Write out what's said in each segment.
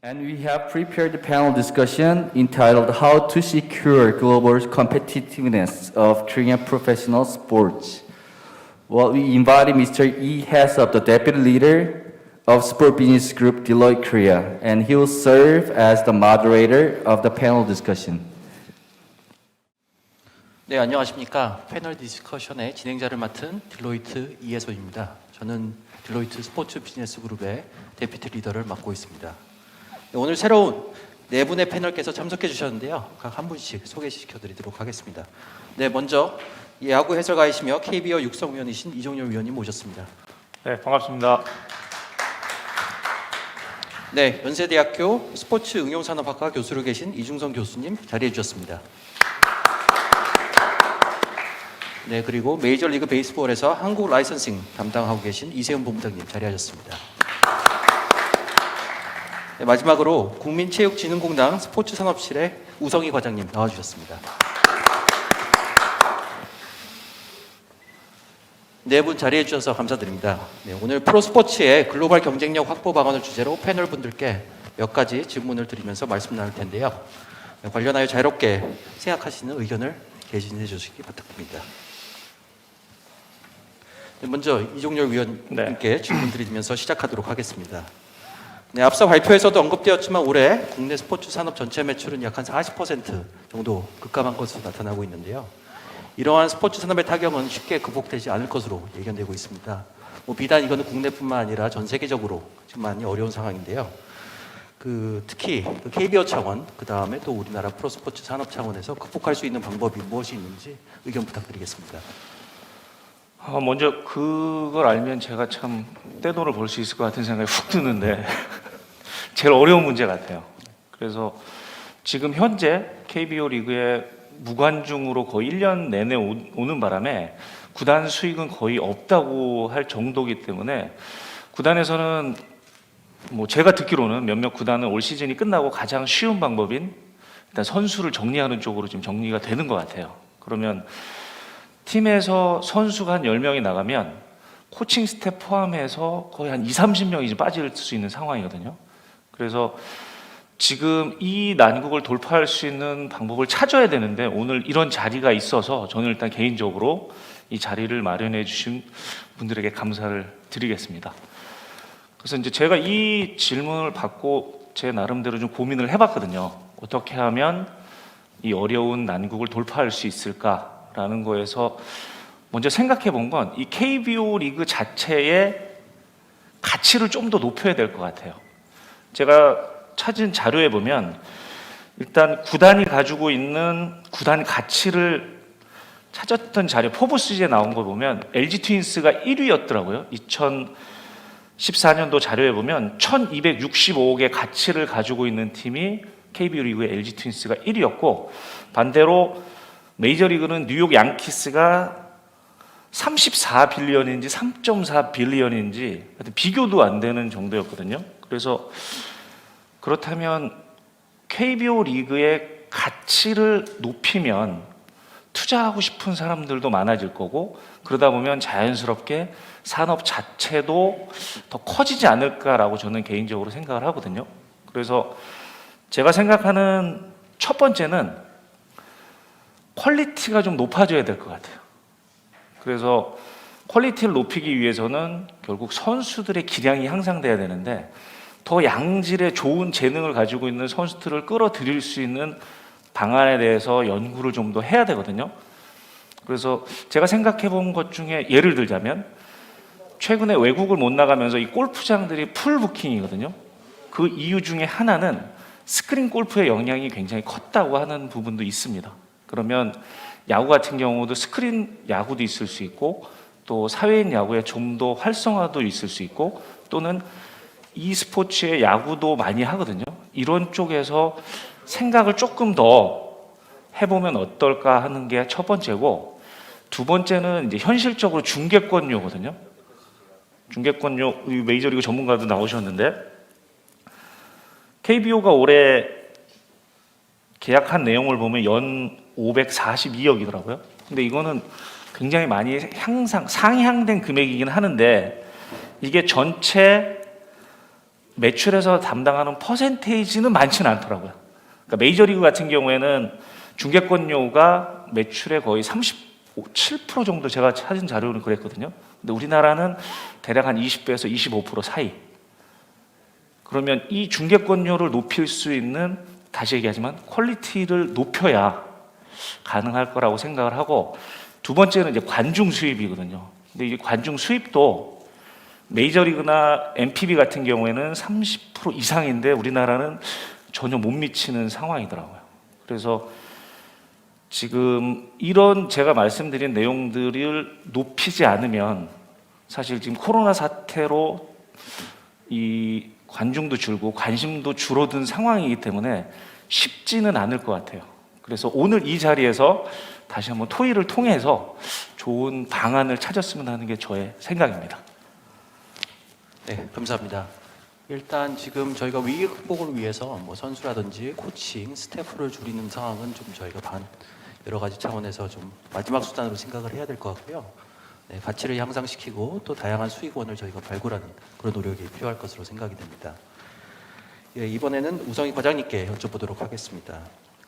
And we have prepared the panel discussion entitled How to Secure Global Competitiveness of Korean Professional Sports. Well, we invited Mr. Lee Hesop, the Deputy Leader of Sport Business Group Deloitte Korea, and he will serve as the moderator of the panel discussion. 네, 안녕하십니까. 패널 디스커션의 진행자를 맡은 딜로이트 이혜솔입니다. 저는 딜로이트 스포츠 비즈니스 그룹의 데피트 리더를 맡고 있습니다. 네, 오늘 새로운 네 분의 패널께서 참석해 주셨는데요. 각 한 분씩 소개시켜 드리도록 하겠습니다. 네, 먼저 야구 해설가이시며 KBO 육성위원이신 이종렬 위원님 모셨습니다. 네, 반갑습니다. 네, 연세대학교 스포츠 응용산업학과 교수로 계신 이중성 교수님 자리해 주셨습니다. 네, 그리고 메이저리그 베이스볼에서 한국 라이선싱 담당하고 계신 이세훈 본부장님 자리하셨습니다. 네, 마지막으로 국민체육진흥공단 스포츠산업실의 우성희 과장님 나와주셨습니다. 네 분 자리해 주셔서 감사드립니다. 네, 오늘 프로스포츠의 글로벌 경쟁력 확보 방안을 주제로 패널 분들께 몇 가지 질문을 드리면서 말씀 나눌 텐데요. 네, 관련하여 자유롭게 생각하시는 의견을 개진해 주시기 부탁드립니다. 네, 먼저 이종렬 위원님께 질문 드리면서 시작하도록 하겠습니다. 네, 앞서 발표에서도 언급되었지만 올해 국내 스포츠 산업 전체 매출은 약 한 40% 정도 급감한 것으로 나타나고 있는데요. 이러한 스포츠 산업의 타격은 쉽게 극복되지 않을 것으로 예견되고 있습니다. 비단 이거는 국내뿐만 아니라 전 세계적으로 지금 많이 어려운 상황인데요. 특히 KBO 차원, 그 다음에 또 우리나라 프로스포츠 산업 차원에서 극복할 수 있는 방법이 무엇이 있는지 의견 부탁드리겠습니다. 먼저 그걸 알면 제가 참 떼돈을 벌 수 있을 것 같은 생각이 훅 드는데 제일 어려운 문제 같아요. 그래서 지금 현재 KBO 리그에 무관중으로 거의 1년 내내 오는 바람에 구단 수익은 거의 없다고 할 정도이기 때문에 구단에서는 제가 듣기로는 몇몇 구단은 올 시즌이 끝나고 가장 쉬운 방법인 일단 선수를 정리하는 쪽으로 지금 정리가 되는 것 같아요. 그러면 팀에서 선수가 한 10명이 나가면 코칭 스태프 포함해서 거의 한 20-30명이 빠질 수 있는 상황이거든요. 그래서 지금 이 난국을 돌파할 수 있는 방법을 찾아야 되는데 오늘 이런 자리가 있어서 저는 일단 개인적으로 이 자리를 마련해 주신 분들에게 감사를 드리겠습니다. 그래서 이제 제가 이 질문을 받고 제 나름대로 좀 고민을 해봤거든요. 어떻게 하면 이 어려운 난국을 돌파할 수 있을까라는 거에서 먼저 생각해 본 건 이 KBO 리그 자체의 가치를 좀 더 높여야 될 것 같아요. 제가 찾은 자료에 보면 일단 구단이 가지고 있는 구단 가치를 찾았던 자료, 포브스지에 나온 거 보면 LG 트윈스가 1위였더라고요. 2014년도 자료에 보면 1265억의 가치를 가지고 있는 팀이 KBO 리그의 LG 트윈스가 1위였고, 반대로 메이저리그는 뉴욕 양키스가 34빌리언인지 3.4빌리언인지 비교도 안 되는 정도였거든요. 그래서 그렇다면 KBO 리그의 가치를 높이면 투자하고 싶은 사람들도 많아질 거고, 그러다 보면 자연스럽게 산업 자체도 더 커지지 않을까라고 저는 개인적으로 생각을 하거든요. 그래서 제가 생각하는 첫 번째는 퀄리티가 좀 높아져야 될 것 같아요. 그래서 퀄리티를 높이기 위해서는 결국 선수들의 기량이 향상돼야 되는데 더 양질의 좋은 재능을 가지고 있는 선수들을 끌어들일 수 있는 방안에 대해서 연구를 좀 더 해야 되거든요. 그래서 제가 생각해 본 것 중에 예를 들자면 최근에 외국을 못 나가면서 이 골프장들이 풀 부킹이거든요. 그 이유 중에 하나는 스크린 골프의 영향이 굉장히 컸다고 하는 부분도 있습니다. 그러면 야구 같은 경우도 스크린 야구도 있을 수 있고 또 사회인 야구에 좀 더 활성화도 있을 수 있고 또는 e스포츠의 야구도 많이 하거든요. 이런 쪽에서 생각을 조금 더 해보면 어떨까 하는 게 첫 번째고, 두 번째는 이제 현실적으로 중계권료거든요. 중계권료, 메이저리그 전문가도 나오셨는데 KBO가 올해 계약한 내용을 보면 연 542억이더라고요. 근데 이거는 굉장히 많이 상향된 금액이긴 하는데 이게 전체 매출에서 담당하는 퍼센테이지는 많지는 않더라고요. 그러니까 메이저리그 같은 경우에는 중계권료가 매출의 거의 37% 정도 제가 찾은 자료는 그랬거든요. 근데 우리나라는 대략 한 20배에서 25% 사이. 그러면 이 중계권료를 높일 수 있는, 다시 얘기하지만 퀄리티를 높여야 가능할 거라고 생각을 하고, 두 번째는 이제 관중 수입이거든요. 근데 이 관중 수입도 메이저리그나 MPB 같은 경우에는 30% 이상인데 우리나라는 전혀 못 미치는 상황이더라고요. 그래서 지금 이런 제가 말씀드린 내용들을 높이지 않으면 사실 지금 코로나 사태로 이 관중도 줄고 관심도 줄어든 상황이기 때문에 쉽지는 않을 것 같아요. 그래서 오늘 이 자리에서 다시 한번 토의를 통해서 좋은 방안을 찾았으면 하는 게 저의 생각입니다. 네, 감사합니다. 일단 지금 저희가 위기 극복을 위해서 뭐 선수라든지 코칭, 스태프를 줄이는 상황은 좀 저희가 여러 가지 차원에서 좀 마지막 수단으로 생각을 해야 될 것 같고요. 네, 가치를 향상시키고 또 다양한 수익원을 저희가 발굴하는 그런 노력이 필요할 것으로 생각이 됩니다. 예, 이번에는 우성희 과장님께 여쭤보도록 하겠습니다.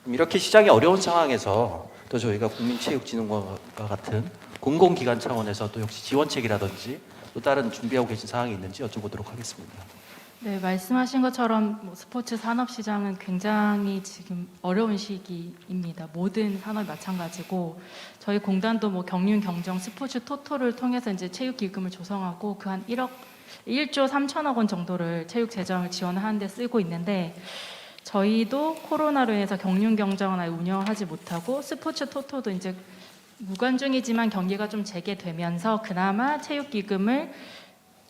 이렇게 시장이 어려운 상황에서 또 저희가 국민체육진흥원과 같은 공공기관 차원에서 또 역시 지원책이라든지 또 다른 준비하고 계신 사항이 있는지 여쭤보도록 하겠습니다. 네, 말씀하신 것처럼 스포츠 산업 시장은 굉장히 지금 어려운 시기입니다. 모든 산업이 마찬가지고 저희 공단도 경륜 경정 스포츠 토토를 통해서 이제 체육 기금을 조성하고 그 한 1조 3천억 원 정도를 체육 재정을 지원하는 데 쓰고 있는데 저희도 코로나로 인해서 경륜 경정을 운영하지 못하고 스포츠 토토도 이제 무관중이지만 경기가 좀 재개되면서 그나마 체육 기금을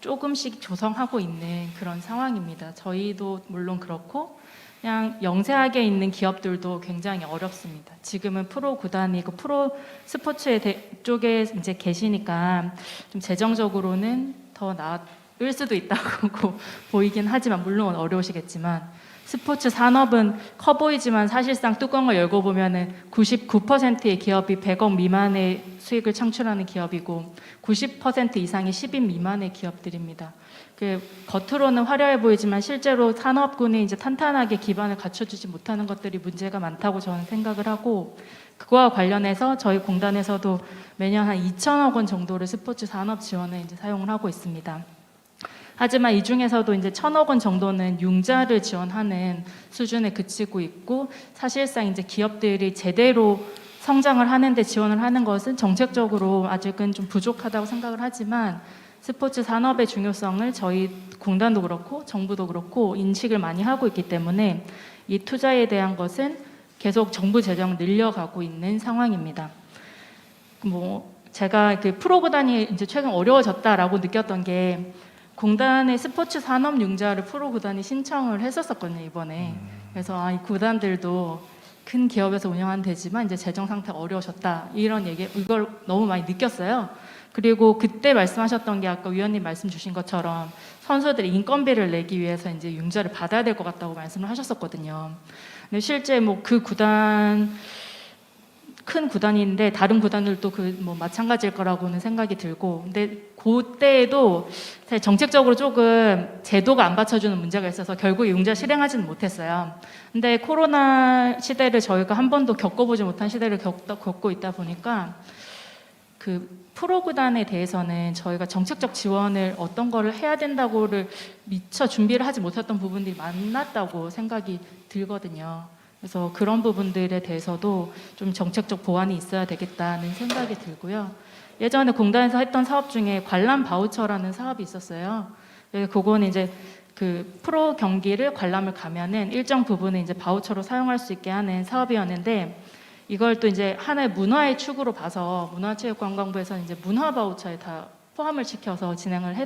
조금씩 조성하고 있는 그런 상황입니다. 저희도 물론 그렇고 그냥 영세하게 있는 기업들도 굉장히 어렵습니다. 지금은 프로 구단이고 프로 스포츠의 쪽에 이제 계시니까 좀 재정적으로는 더 나을 수도 있다고 보이긴 하지만 물론 어려우시겠지만 스포츠 산업은 커 보이지만 사실상 뚜껑을 열고 보면은 99%의 기업이 100억 미만의 수익을 창출하는 기업이고 90% 이상이 10인 미만의 기업들입니다. 그 겉으로는 화려해 보이지만 실제로 산업군이 이제 탄탄하게 기반을 갖춰주지 못하는 것들이 문제가 많다고 저는 생각을 하고 그거와 관련해서 저희 공단에서도 매년 한 2천억 원 정도를 스포츠 산업 지원에 이제 사용을 하고 있습니다. 하지만 이 중에서도 이제 1,000억 원 정도는 융자를 지원하는 수준에 그치고 있고 사실상 이제 기업들이 제대로 성장을 하는데 지원을 하는 것은 정책적으로 아직은 좀 부족하다고 생각을 하지만 스포츠 산업의 중요성을 저희 공단도 그렇고 정부도 그렇고 인식을 많이 하고 있기 때문에 이 투자에 대한 것은 계속 정부 재정을 늘려가고 있는 상황입니다. 제가 그 프로 구단이 이제 최근 어려워졌다라고 느꼈던 게 공단의 스포츠 산업 융자를 프로 구단이 신청을 했었거든요 이번에. 그래서 이 구단들도 큰 기업에서 운영하는 데지만 이제 재정 상태가 어려우셨다 이런 이걸 너무 많이 느꼈어요. 그리고 그때 말씀하셨던 게 아까 위원님 말씀 주신 것처럼 선수들이 인건비를 내기 위해서 이제 융자를 받아야 될 것 같다고 말씀을 하셨었거든요. 근데 실제 그 구단 큰 구단인데 다른 구단들도 마찬가지일 거라고는 생각이 들고 근데 그때에도 사실 정책적으로 조금 제도가 안 받쳐주는 문제가 있어서 결국 융자 실행하지는 못했어요. 근데 코로나 시대를 저희가 한 번도 겪어보지 못한 시대를 겪고 있다 보니까 그 프로 구단에 대해서는 저희가 정책적 지원을 어떤 거를 해야 된다고를 미처 준비를 하지 못했던 부분들이 많았다고 생각이 들거든요. 그래서 그런 부분들에 대해서도 좀 정책적 보완이 있어야 되겠다는 생각이 들고요. 예전에 공단에서 했던 사업 중에 관람 바우처라는 사업이 있었어요. 그거는 이제 그 프로 경기를 관람을 가면은 일정 부분을 이제 바우처로 사용할 수 있게 하는 사업이었는데 이걸 또 이제 하나의 문화의 축으로 봐서 문화체육관광부에서 이제 문화 바우처에 다 포함을 시켜서 진행을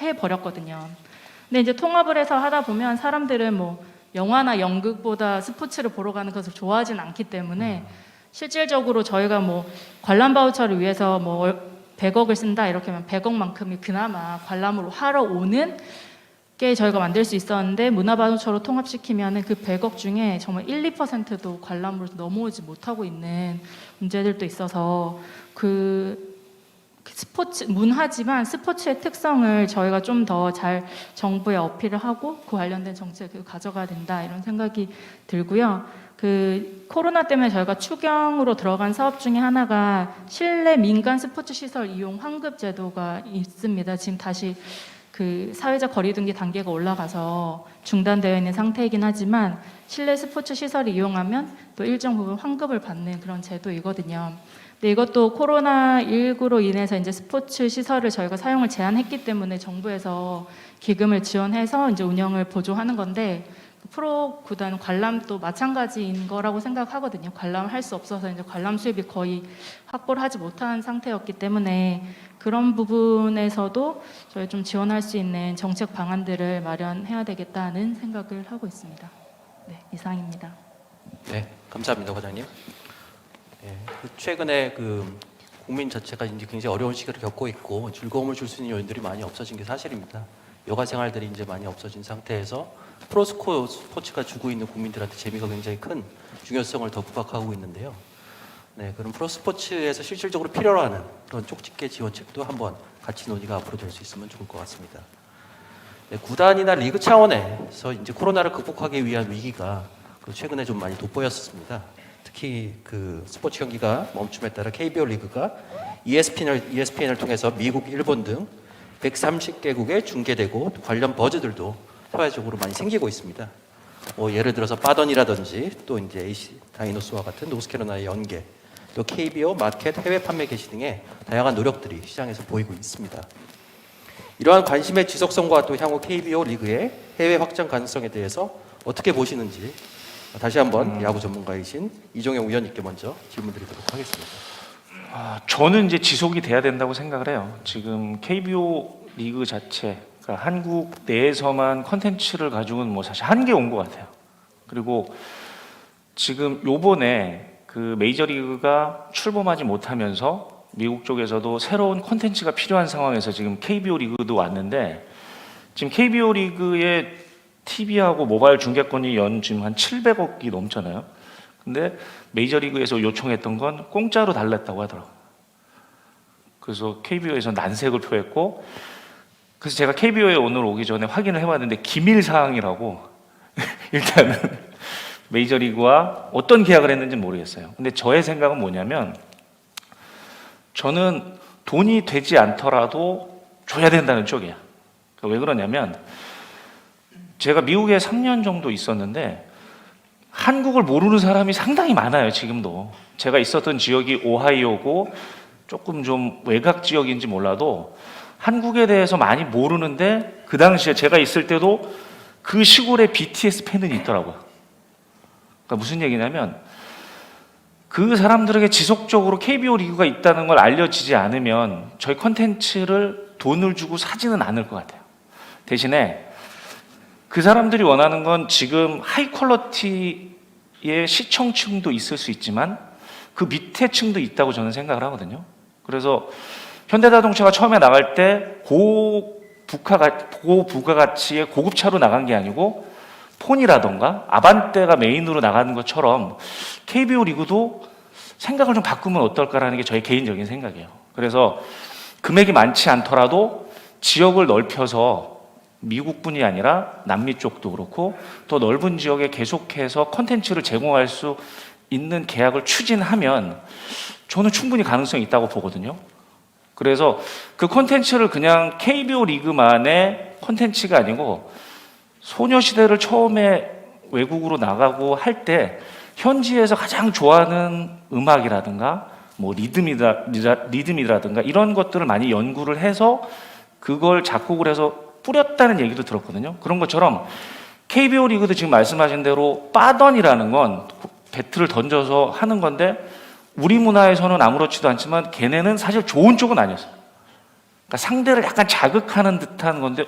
해버렸거든요. 근데 이제 통합을 해서 하다 보면 사람들은 영화나 연극보다 스포츠를 보러 가는 것을 좋아하진 않기 때문에 실질적으로 저희가 관람 바우처를 위해서 100억을 쓴다 이렇게 하면 100억만큼이 그나마 관람으로 하러 오는 게 저희가 만들 수 있었는데 문화 바우처로 통합시키면은 그 100억 중에 정말 1, 2%도 관람으로 넘어오지 못하고 있는 문제들도 있어서 그 스포츠 문화지만 스포츠의 특성을 저희가 좀 더 잘 정부에 어필을 하고 그 관련된 정책을 가져가야 된다 이런 생각이 들고요. 그 코로나 때문에 저희가 추경으로 들어간 사업 중에 하나가 실내 민간 스포츠 시설 이용 환급 제도가 있습니다. 지금 다시 그 사회적 거리두기 단계가 올라가서 중단되어 있는 상태이긴 하지만 실내 스포츠 시설을 이용하면 또 일정 부분 환급을 받는 그런 제도이거든요. 근데 이것도 코로나19로 인해서 이제 스포츠 시설을 저희가 사용을 제한했기 때문에 정부에서 기금을 지원해서 이제 운영을 보조하는 건데 프로 구단 관람도 마찬가지인 거라고 생각하거든요. 관람을 할 수 없어서 이제 관람 수입이 거의 확보를 하지 못한 상태였기 때문에 그런 부분에서도 저희 좀 지원할 수 있는 정책 방안들을 마련해야 되겠다는 생각을 하고 있습니다. 네, 이상입니다. 네, 감사합니다, 과장님. 네, 최근에 그 국민 자체가 이제 굉장히 어려운 시기를 겪고 있고 즐거움을 줄 수 있는 요인들이 많이 없어진 게 사실입니다. 여가 생활들이 이제 많이 없어진 상태에서 프로스코 스포츠가 주고 있는 국민들한테 재미가 굉장히 큰 중요성을 더 부각하고 있는데요. 네, 그럼 프로스포츠에서 실질적으로 필요로 하는 그런 쪽집게 지원책도 한번 같이 논의가 앞으로 될 수 있으면 좋을 것 같습니다. 네, 구단이나 리그 차원에서 이제 코로나를 극복하기 위한 위기가 최근에 좀 많이 돋보였습니다. 특히 그 스포츠 경기가 멈춤에 따라 KBO 리그가 ESPN을 통해서 미국, 일본 등 130개국에 중계되고 관련 버즈들도 사회적으로 많이 생기고 있습니다. 뭐 예를 들어서 빠던이라든지 또 이제 AC 다이노스와 같은 노스캐롤라이나 연계, 또 KBO 마켓 해외 판매 개시 등의 다양한 노력들이 시장에서 보이고 있습니다. 이러한 관심의 지속성과 또 향후 KBO 리그의 해외 확장 가능성에 대해서 어떻게 보시는지 다시 한번 야구 전문가이신 이종영 위원님께 먼저 질문드리도록 하겠습니다. 저는 이제 지속이 돼야 된다고 생각을 해요. 지금 KBO 리그 자체, 그러니까 한국 내에서만 컨텐츠를 가지고는 뭐 사실 한계 온 것 같아요. 그리고 지금 요번에 그 메이저리그가 출범하지 못하면서 미국 쪽에서도 새로운 컨텐츠가 필요한 상황에서 지금 KBO 리그도 왔는데 지금 KBO 리그의 TV하고 모바일 중계권이 지금 한 700억이 넘잖아요. 근데 메이저리그에서 요청했던 건 공짜로 달랬다고 하더라고요. 그래서 KBO에서 난색을 표했고, 그래서 제가 KBO에 오늘 오기 전에 확인을 해봤는데 기밀 사항이라고 일단은 메이저리그와 어떤 계약을 했는지 모르겠어요. 근데 저의 생각은 뭐냐면 저는 돈이 되지 않더라도 줘야 된다는 쪽이야. 왜 그러냐면 제가 미국에 3년 정도 있었는데 한국을 모르는 사람이 상당히 많아요. 지금도 제가 있었던 지역이 오하이오고 조금 좀 외곽 지역인지 몰라도 한국에 대해서 많이 모르는데 그 당시에 제가 있을 때도 그 시골에 BTS 팬은 있더라고요. 그러니까 무슨 얘기냐면 그 사람들에게 지속적으로 KBO 리그가 있다는 걸 알려지지 않으면 저희 컨텐츠를 돈을 주고 사지는 않을 것 같아요. 대신에 그 사람들이 원하는 건 지금 하이 퀄리티의 시청층도 있을 수 있지만 그 밑에 층도 있다고 저는 생각을 하거든요. 그래서 현대자동차가 처음에 나갈 때 고부가가치의 고급차로 나간 게 아니고 폰이라던가 아반떼가 메인으로 나가는 것처럼 KBO 리그도 생각을 좀 바꾸면 어떨까라는 게 저의 개인적인 생각이에요. 그래서 금액이 많지 않더라도 지역을 넓혀서 미국뿐이 아니라 남미 쪽도 그렇고 또 넓은 지역에 계속해서 콘텐츠를 제공할 수 있는 계약을 추진하면 저는 충분히 가능성이 있다고 보거든요. 그래서 그 콘텐츠를 그냥 KBO 리그만의 콘텐츠가 아니고 소녀시대를 처음에 외국으로 나가고 할 때 현지에서 가장 좋아하는 음악이라든가 뭐 리듬이라든가 이런 것들을 많이 연구를 해서 그걸 작곡을 해서 뿌렸다는 얘기도 들었거든요. 그런 것처럼 KBO 리그도 지금 말씀하신 대로 빠던이라는 건 배트를 던져서 하는 건데 우리 문화에서는 아무렇지도 않지만 걔네는 사실 좋은 쪽은 아니었어요. 그러니까 상대를 약간 자극하는 듯한 건데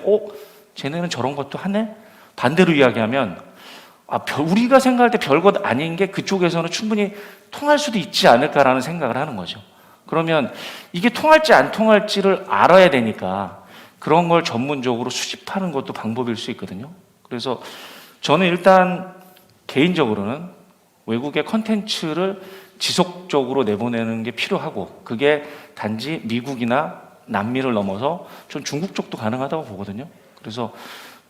쟤네는 저런 것도 하네? 반대로 이야기하면 우리가 생각할 때 별것 아닌 게 그쪽에서는 충분히 통할 수도 있지 않을까라는 생각을 하는 거죠. 그러면 이게 통할지 안 통할지를 알아야 되니까 그런 걸 전문적으로 수집하는 것도 방법일 수 있거든요. 그래서 저는 일단 개인적으로는 외국의 컨텐츠를 지속적으로 내보내는 게 필요하고 그게 단지 미국이나 남미를 넘어서 좀 중국 쪽도 가능하다고 보거든요. 그래서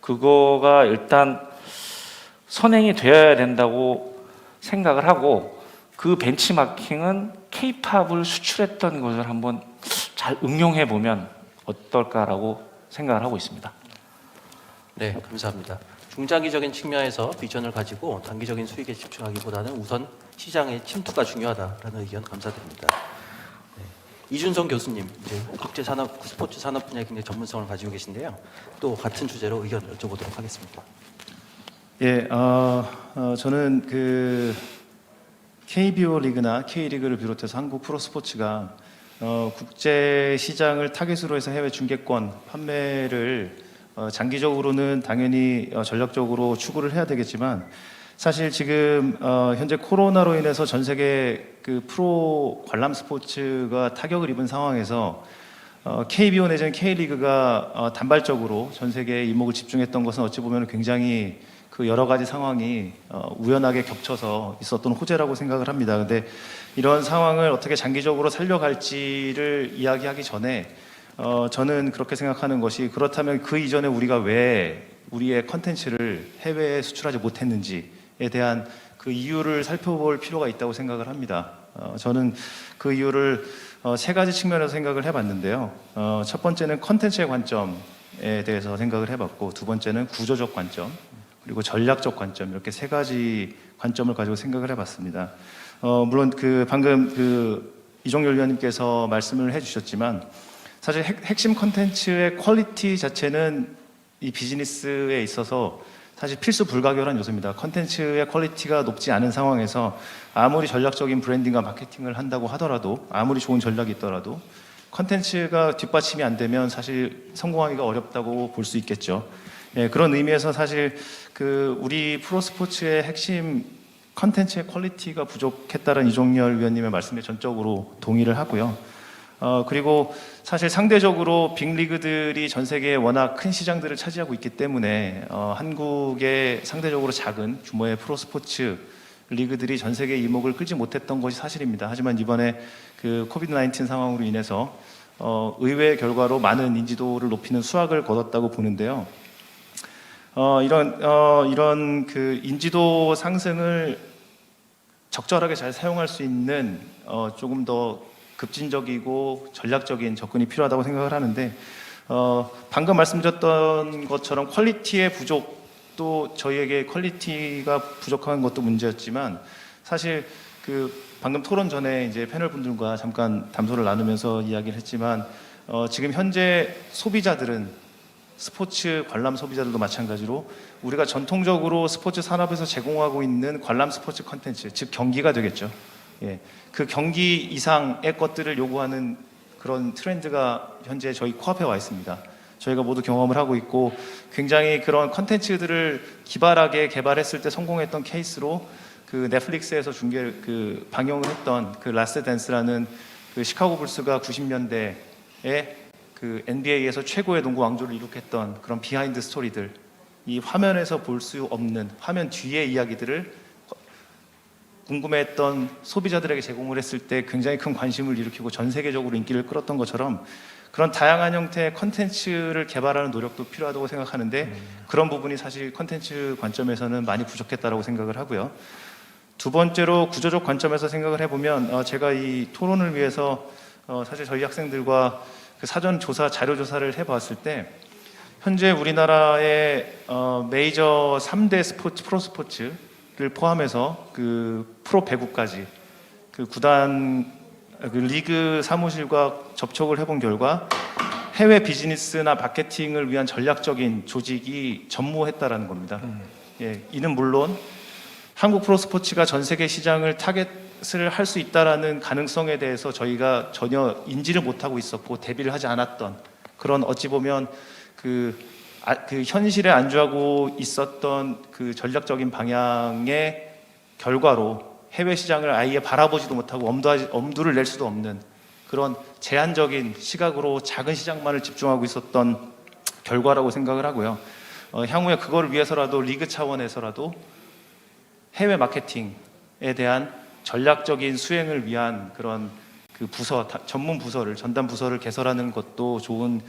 그거가 일단 선행이 되어야 된다고 생각을 하고 그 벤치마킹은 K-팝을 수출했던 것을 한번 잘 응용해 보면 어떨까라고 생각을 하고 있습니다. 네, 감사합니다. 중장기적인 측면에서 비전을 가지고 단기적인 수익에 집중하기보다는 우선 시장의 침투가 중요하다라는 의견 감사드립니다. 네. 이준성 교수님, 이제 국제산업, 스포츠 산업 분야에 굉장히 전문성을 가지고 계신데요. 또 같은 주제로 의견 여쭤보도록 하겠습니다. 예, 저는 그 KBO 리그나 K리그를 비롯해서 한국 프로스포츠가 국제 시장을 타깃으로 해서 해외 중계권 판매를 장기적으로는 당연히 전략적으로 추구를 해야 되겠지만 사실 지금 현재 코로나로 인해서 전 세계 그 프로 관람 스포츠가 타격을 입은 상황에서 KBO 내지는 K리그가 단발적으로 전 세계에 이목을 집중했던 것은 어찌 보면 굉장히 그 여러 가지 상황이 우연하게 겹쳐서 있었던 호재라고 생각을 합니다. 근데 이런 상황을 어떻게 장기적으로 살려갈지를 이야기하기 전에 저는 그렇게 생각하는 것이 그렇다면 그 이전에 우리가 왜 우리의 컨텐츠를 해외에 수출하지 못했는지에 대한 그 이유를 살펴볼 필요가 있다고 생각을 합니다. 저는 그 이유를 세 가지 측면에서 생각을 해봤는데요. 첫 번째는 컨텐츠의 관점에 대해서 생각을 해봤고 두 번째는 구조적 관점 그리고 전략적 관점 이렇게 세 가지 관점을 가지고 생각을 해봤습니다. 물론 그 방금 그 이종열 위원님께서 말씀을 해주셨지만 사실 핵심 컨텐츠의 퀄리티 자체는 이 비즈니스에 있어서 사실 필수 불가결한 요소입니다. 컨텐츠의 퀄리티가 높지 않은 상황에서 아무리 전략적인 브랜딩과 마케팅을 한다고 하더라도 아무리 좋은 전략이 있더라도 컨텐츠가 뒷받침이 안 되면 사실 성공하기가 어렵다고 볼 수 있겠죠. 예, 그런 의미에서 사실 그 우리 프로스포츠의 핵심 컨텐츠의 퀄리티가 부족했다는 이종열 위원님의 말씀에 전적으로 동의를 하고요. 그리고 사실 상대적으로 빅리그들이 전 세계에 워낙 큰 시장들을 차지하고 있기 때문에 한국의 상대적으로 작은 규모의 프로스포츠 리그들이 전 세계의 이목을 끌지 못했던 것이 사실입니다. 하지만 이번에 그 코비드-19 상황으로 인해서 의외의 결과로 많은 인지도를 높이는 수확을 거뒀다고 보는데요. 이런 그 인지도 상승을 적절하게 잘 사용할 수 있는 조금 더 급진적이고 전략적인 접근이 필요하다고 생각을 하는데 방금 말씀드렸던 것처럼 퀄리티의 부족도 저희에게 퀄리티가 부족한 것도 문제였지만 사실 그 방금 토론 전에 이제 패널 분들과 잠깐 담소를 나누면서 이야기를 했지만 지금 현재 소비자들은 스포츠 관람 소비자들도 마찬가지로 우리가 전통적으로 스포츠 산업에서 제공하고 있는 관람 스포츠 컨텐츠, 즉 경기가 되겠죠. 예, 그 경기 이상의 것들을 요구하는 그런 트렌드가 현재 저희 코앞에 와 있습니다. 저희가 모두 경험을 하고 있고 굉장히 그런 컨텐츠들을 기발하게 개발했을 때 성공했던 케이스로 그 넷플릭스에서 그 방영을 했던 그 라스트 댄스라는 그 시카고 불스가 90년대에 그 NBA에서 최고의 농구 왕조를 이룩했던 그런 비하인드 스토리들, 이 화면에서 볼 수 없는 화면 뒤의 이야기들을 궁금해했던 소비자들에게 제공을 했을 때 굉장히 큰 관심을 일으키고 전 세계적으로 인기를 끌었던 것처럼 그런 다양한 형태의 컨텐츠를 개발하는 노력도 필요하다고 생각하는데 그런 부분이 사실 컨텐츠 관점에서는 많이 부족했다고 생각을 하고요. 두 번째로 구조적 관점에서 생각을 해보면 제가 이 토론을 위해서 사실 저희 학생들과 그 사전 조사, 자료 조사를 해봤을 때 현재 우리나라의 메이저 3대 스포츠, 프로 스포츠를 포함해서 그 프로 배구까지 그 구단, 그 리그 사무실과 접촉을 해본 결과 해외 비즈니스나 마케팅을 위한 전략적인 조직이 전무했다라는 겁니다. 예, 이는 물론 한국 프로 스포츠가 전 세계 시장을 타겟을 할 수 있다라는 가능성에 대해서 저희가 전혀 인지를 못하고 있었고 대비를 하지 않았던 그런 어찌 보면 그 현실에 안주하고 있었던 그 전략적인 방향의 결과로 해외 시장을 아예 바라보지도 못하고 엄두를 낼 수도 없는 그런 제한적인 시각으로 작은 시장만을 집중하고 있었던 결과라고 생각을 하고요. 향후에 그걸 위해서라도 리그 차원에서라도 해외 마케팅에 대한 전략적인 수행을 위한 그런 그 부서, 전문 부서를, 전담 부서를 개설하는 것도 좋은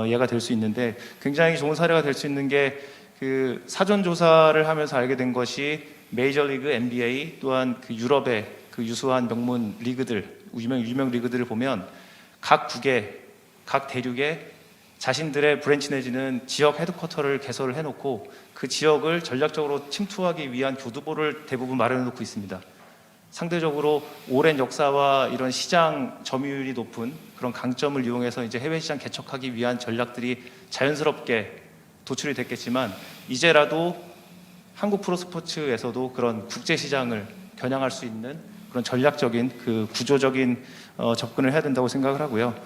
예가 될 수 있는데, 굉장히 좋은 사례가 될 수 있는 게 그 사전 조사를 하면서 알게 된 것이 메이저리그, NBA 또한 그 유럽의 그 유수한 명문 리그들, 유명 리그들을 보면 각 국에, 각 대륙에 자신들의 브랜치 내지는 지역 헤드쿼터를 개설을 해놓고 그 지역을 전략적으로 침투하기 위한 교두보를 대부분 마련해 놓고 있습니다. 상대적으로 오랜 역사와 이런 시장 점유율이 높은 그런 강점을 이용해서 이제 해외 시장 개척하기 위한 전략들이 자연스럽게 도출이 됐겠지만, 이제라도 한국 프로스포츠에서도 그런 국제 시장을 겨냥할 수 있는 그런 전략적인 그 구조적인 접근을 해야 된다고 생각을 하고요.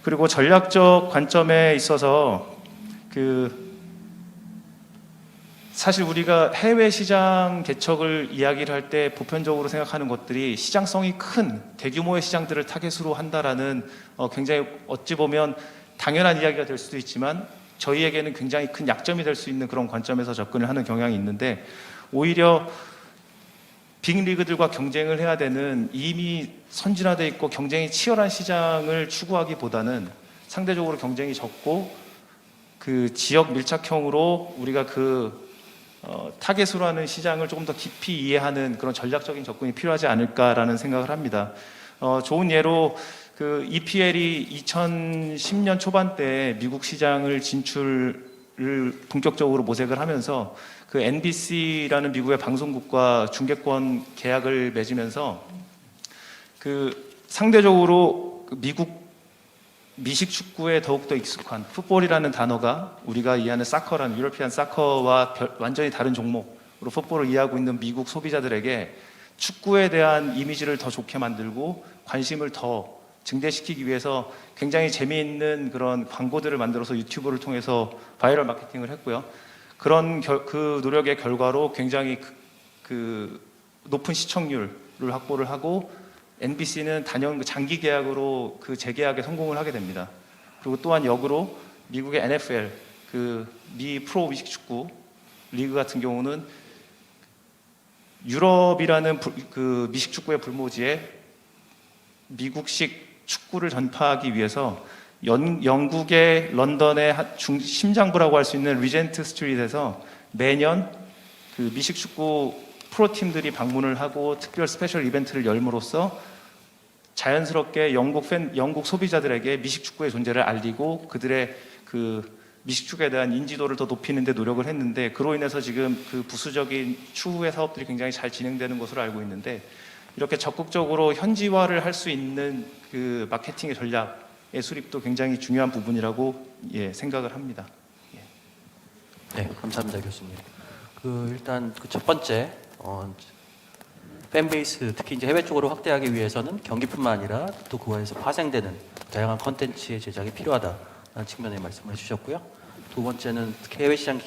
그리고 전략적 관점에 있어서 사실 우리가 해외 시장 개척을 이야기를 할 때 보편적으로 생각하는 것들이 시장성이 큰 대규모의 시장들을 타겟으로 한다라는 굉장히 어찌 보면 당연한 이야기가 될 수도 있지만 저희에게는 굉장히 큰 약점이 될 수 있는 그런 관점에서 접근을 하는 경향이 있는데, 오히려 빅리그들과 경쟁을 해야 되는 이미 선진화되어 있고 경쟁이 치열한 시장을 추구하기보다는 상대적으로 경쟁이 적고 그 지역 밀착형으로 우리가 타겟으로 하는 시장을 조금 더 깊이 이해하는 그런 전략적인 접근이 필요하지 않을까라는 생각을 합니다. 좋은 예로 그 EPL이 2010년 초반때 미국 시장을 진출을 본격적으로 모색을 하면서 그 NBC라는 미국의 방송국과 중계권 계약을 맺으면서 그 상대적으로 미국 미식 축구에 더욱더 익숙한 풋볼이라는 단어가 우리가 이해하는 사커라는 유러피안 사커와 완전히 다른 종목으로 풋볼을 이해하고 있는 미국 소비자들에게 축구에 대한 이미지를 더 좋게 만들고 관심을 더 증대시키기 위해서 굉장히 재미있는 그런 광고들을 만들어서 유튜브를 통해서 바이럴 마케팅을 했고요. 그런 그 노력의 결과로 굉장히 그 높은 시청률을 확보를 하고 NBC는 단연 장기 계약으로 그 재계약에 성공을 하게 됩니다. 그리고 또한 역으로 미국의 NFL, 그 미 프로 미식축구 리그 같은 경우는 유럽이라는 그 미식축구의 불모지에 미국식 축구를 전파하기 위해서 영국의 런던의 심장부라고 할 수 있는 리젠트 스트리트에서 매년 그 미식축구 프로팀들이 방문을 하고 특별 스페셜 이벤트를 열므로써 자연스럽게 영국 소비자들에게 미식축구의 존재를 알리고 그들의 그 미식축구에 대한 인지도를 더 높이는 데 노력을 했는데, 그로 인해서 지금 그 부수적인 추후의 사업들이 굉장히 잘 진행되는 것으로 알고 있는데, 이렇게 적극적으로 현지화를 할 수 있는 그 마케팅의 전략의 수립도 굉장히 중요한 부분이라고 생각을 합니다. 네, 감사합니다, 교수님. 일단 그 첫 번째 팬베이스, 특히 이제 해외 쪽으로 확대하기 위해서는 경기뿐만 아니라 또 그거에서 파생되는 다양한 컨텐츠의 제작이 필요하다는 측면에 말씀을 해주셨고요. 두 번째는 특히 해외 시장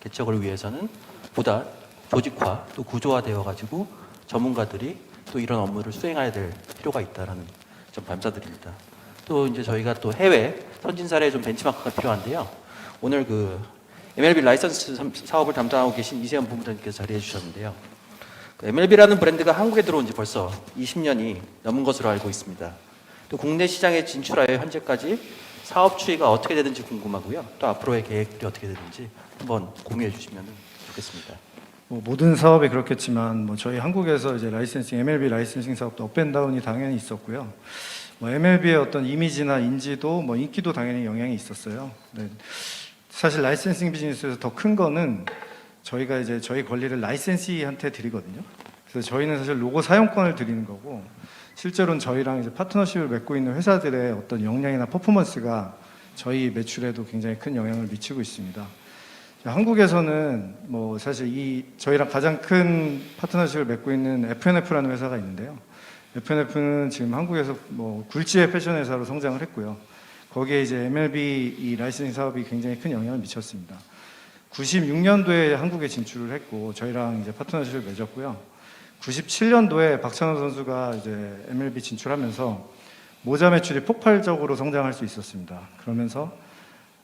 개척을 위해서는 보다 조직화 또 구조화되어 가지고 전문가들이 또 이런 업무를 수행해야 될 필요가 있다라는 점 감사드립니다. 또 이제 저희가 또 해외 선진 사례 좀 벤치마크가 필요한데요. 오늘 그 MLB 라이선스 사업을 담당하고 계신 이세현 본부장님께서 자리해 주셨는데요. MLB라는 브랜드가 한국에 들어온 지 벌써 20년이 넘은 것으로 알고 있습니다. 또 국내 시장에 진출하여 현재까지 사업 추이가 어떻게 되는지 궁금하고요. 또 앞으로의 계획들이 어떻게 되는지 한번 공유해 주시면 좋겠습니다. 모든 사업이 그렇겠지만 저희 한국에서 이제 MLB 라이센싱 사업도 업앤다운이 당연히 있었고요. MLB의 어떤 이미지나 인지도, 인기도 당연히 영향이 있었어요. 네. 사실 라이센싱 비즈니스에서 더 큰 거는 저희가 이제 저희 권리를 라이센시한테 드리거든요. 그래서 저희는 사실 로고 사용권을 드리는 거고, 실제로는 저희랑 이제 파트너십을 맺고 있는 회사들의 어떤 역량이나 퍼포먼스가 저희 매출에도 굉장히 큰 영향을 미치고 있습니다. 한국에서는 사실 저희랑 가장 큰 파트너십을 맺고 있는 FNF라는 회사가 있는데요. FNF는 지금 한국에서 굴지의 패션 회사로 성장을 했고요. 거기에 이제 MLB 이 라이센싱 사업이 굉장히 큰 영향을 미쳤습니다. 96년도에 한국에 진출을 했고 저희랑 이제 파트너십을 맺었고요. 97년도에 박찬호 선수가 이제 MLB 진출하면서 모자 매출이 폭발적으로 성장할 수 있었습니다. 그러면서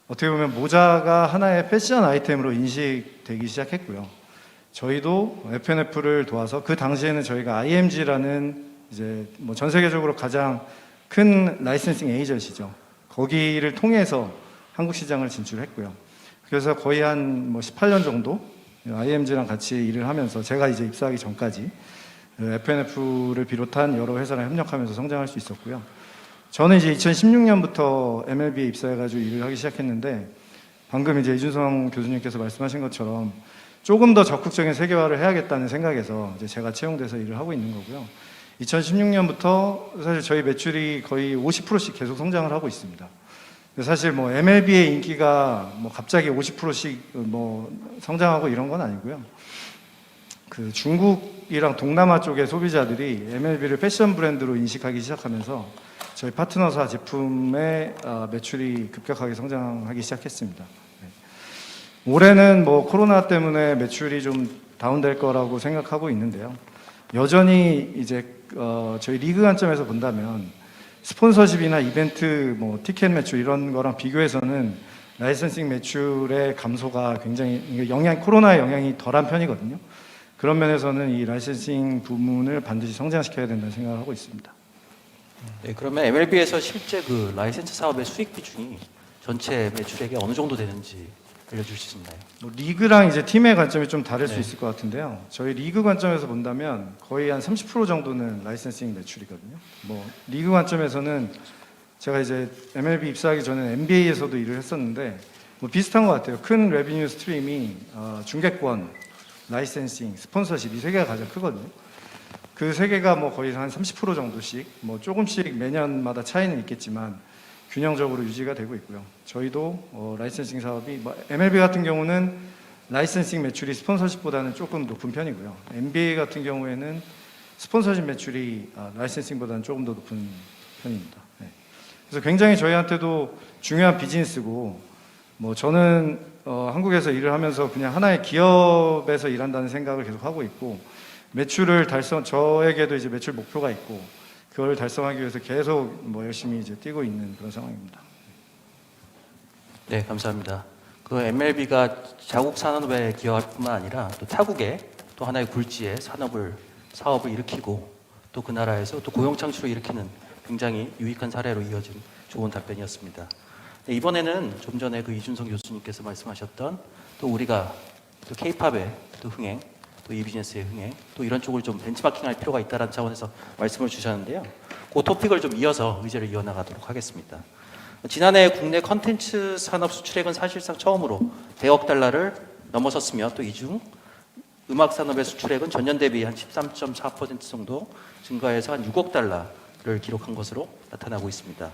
어떻게 보면 모자가 하나의 패션 아이템으로 인식되기 시작했고요. 저희도 FNF를 도와서 그 당시에는 저희가 IMG라는 이제 뭐 전 세계적으로 가장 큰 라이센싱 에이전시죠. 거기를 통해서 한국 시장을 진출했고요. 그래서 거의 한 뭐 18년 정도 IMG랑 같이 일을 하면서 제가 이제 입사하기 전까지 FNF를 비롯한 여러 회사랑 협력하면서 성장할 수 있었고요. 저는 이제 2016년부터 MLB에 입사해가지고 일을 하기 시작했는데 방금 이제 이준성 교수님께서 말씀하신 것처럼 조금 더 적극적인 세계화를 해야겠다는 생각에서 이제 제가 채용돼서 일을 하고 있는 거고요. 2016년부터 사실 저희 매출이 거의 50%씩 계속 성장을 하고 있습니다. 사실 뭐 MLB의 인기가 뭐 갑자기 50%씩 뭐 성장하고 이런 건 아니고요. 그 중국이랑 동남아 쪽의 소비자들이 MLB를 패션 브랜드로 인식하기 시작하면서 저희 파트너사 제품의 매출이 급격하게 성장하기 시작했습니다. 네. 올해는 뭐 코로나 때문에 매출이 좀 다운될 거라고 생각하고 있는데요. 여전히 이제 저희 리그 관점에서 본다면 스폰서십이나 이벤트, 뭐 티켓 매출 이런 거랑 비교해서는 라이선싱 매출의 감소가 굉장히 코로나의 영향이 덜한 편이거든요. 그런 면에서는 이 라이선싱 부문을 반드시 성장시켜야 된다는 생각을 하고 있습니다. 네, 그러면 MLB에서 실제 그 라이센스 사업의 수익 비중이 전체 매출액에 어느 정도 되는지 알려줄 수 있나요? 뭐 리그랑 이제 팀의 관점이 좀 다를 수 네. 있을 것 같은데요. 저희 리그 관점에서 본다면 거의 한 30% 정도는 라이선싱 매출이거든요. 뭐 리그 관점에서는 제가 이제 MLB 입사하기 전에 NBA에서도 일을 했었는데 뭐 비슷한 것 같아요. 큰 레비뉴 스트림이 중계권, 라이센싱, 스폰서십 이 세 개가 가장 크거든요. 그 세 개가 뭐 거의 한 30% 정도씩 뭐 조금씩 매년마다 차이는 있겠지만 균형적으로 유지가 되고 있고요. 저희도 라이센싱 사업이 뭐 MLB 같은 경우는 라이센싱 매출이 스폰서십보다는 조금 높은 편이고요. NBA 같은 경우에는 스폰서십 매출이 라이센싱보다는 조금 더 높은 편입니다. 네. 그래서 굉장히 저희한테도 중요한 비즈니스고 뭐 저는 한국에서 일을 하면서 그냥 하나의 기업에서 일한다는 생각을 계속 하고 있고 매출을 저에게도 이제 매출 목표가 있고 그걸 달성하기 위해서 계속 뭐 열심히 이제 뛰고 있는 그런 상황입니다. 네, 감사합니다. 그 MLB가 자국 산업에 기여할 뿐만 아니라 또 타국에 또 하나의 굴지의 사업을 일으키고 또 그 나라에서 또 고용 창출을 일으키는 굉장히 유익한 사례로 이어진 좋은 답변이었습니다. 네, 이번에는 좀 전에 그 이준성 교수님께서 말씀하셨던 또 우리가 또 K-팝의 또 흥행, 또 이 비즈니스의 흥행, 또 이런 쪽을 좀 벤치마킹할 필요가 있다는 차원에서 말씀을 주셨는데요. 그 토픽을 좀 이어서 의제를 이어나가도록 하겠습니다. 지난해 국내 컨텐츠 산업 수출액은 사실상 처음으로 100억 달러를 넘어섰으며 또 이 중 음악 산업의 수출액은 전년 대비 한 13.4% 정도 증가해서 한 6억 달러를 기록한 것으로 나타나고 있습니다.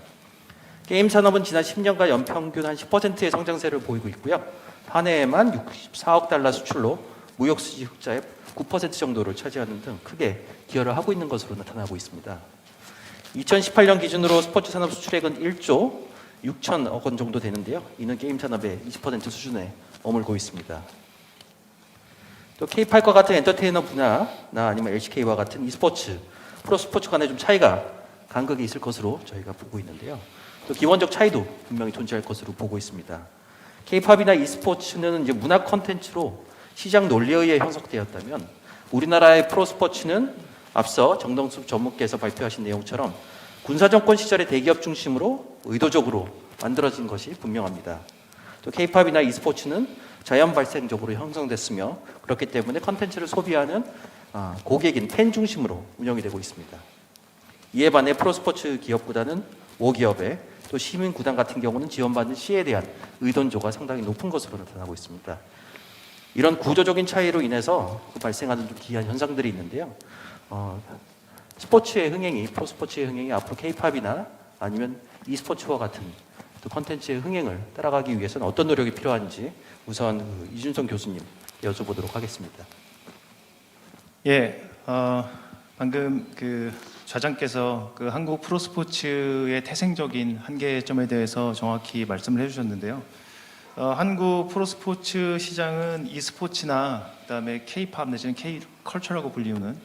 게임 산업은 지난 10년간 연평균 한 10%의 성장세를 보이고 있고요. 한 해에만 64억 달러 수출로 무역수지 흑자의 9% 정도를 차지하는 등 크게 기여를 하고 있는 것으로 나타나고 있습니다. 2018년 기준으로 스포츠 산업 수출액은 1조 6천억 원 정도 되는데요. 이는 게임 산업의 20% 수준에 머물고 있습니다. 또 K8과 같은 엔터테이너 분야나 아니면 LCK와 같은 e스포츠, 프로스포츠 간에 좀 차이가 간극이 있을 것으로 저희가 보고 있는데요. 또 기원적 차이도 분명히 존재할 것으로 보고 있습니다. K-팝이나 e스포츠는 이제 문화 콘텐츠로 시장 논리에 의해 형성되었다면 우리나라의 프로스포츠는 앞서 정동숙 전무께서 발표하신 내용처럼 군사정권 시절의 대기업 중심으로 의도적으로 만들어진 것이 분명합니다. 또 K-팝이나 e스포츠는 자연 발생적으로 형성됐으며 그렇기 때문에 콘텐츠를 소비하는 고객인 팬 중심으로 운영이 되고 있습니다. 이에 반해 프로스포츠 기업보다는 모기업의 또 시민구단 같은 경우는 지원받는 시에 대한 의존도가 상당히 높은 것으로 나타나고 있습니다. 이런 구조적인 차이로 인해서 발생하는 좀 기이한 현상들이 있는데요. 스포츠의 흥행이, 프로스포츠의 흥행이 앞으로 K-팝이나 아니면 e스포츠와 같은 또 콘텐츠의 흥행을 따라가기 위해서는 어떤 노력이 필요한지 우선 이준성 교수님 여쭤보도록 하겠습니다. 예, 방금 그 좌장께서 그 한국 프로스포츠의 태생적인 한계점에 대해서 정확히 말씀을 해주셨는데요. 한국 프로스포츠 시장은 e스포츠나 그다음에 K-팝 내지는 K-컬처라고 불리우는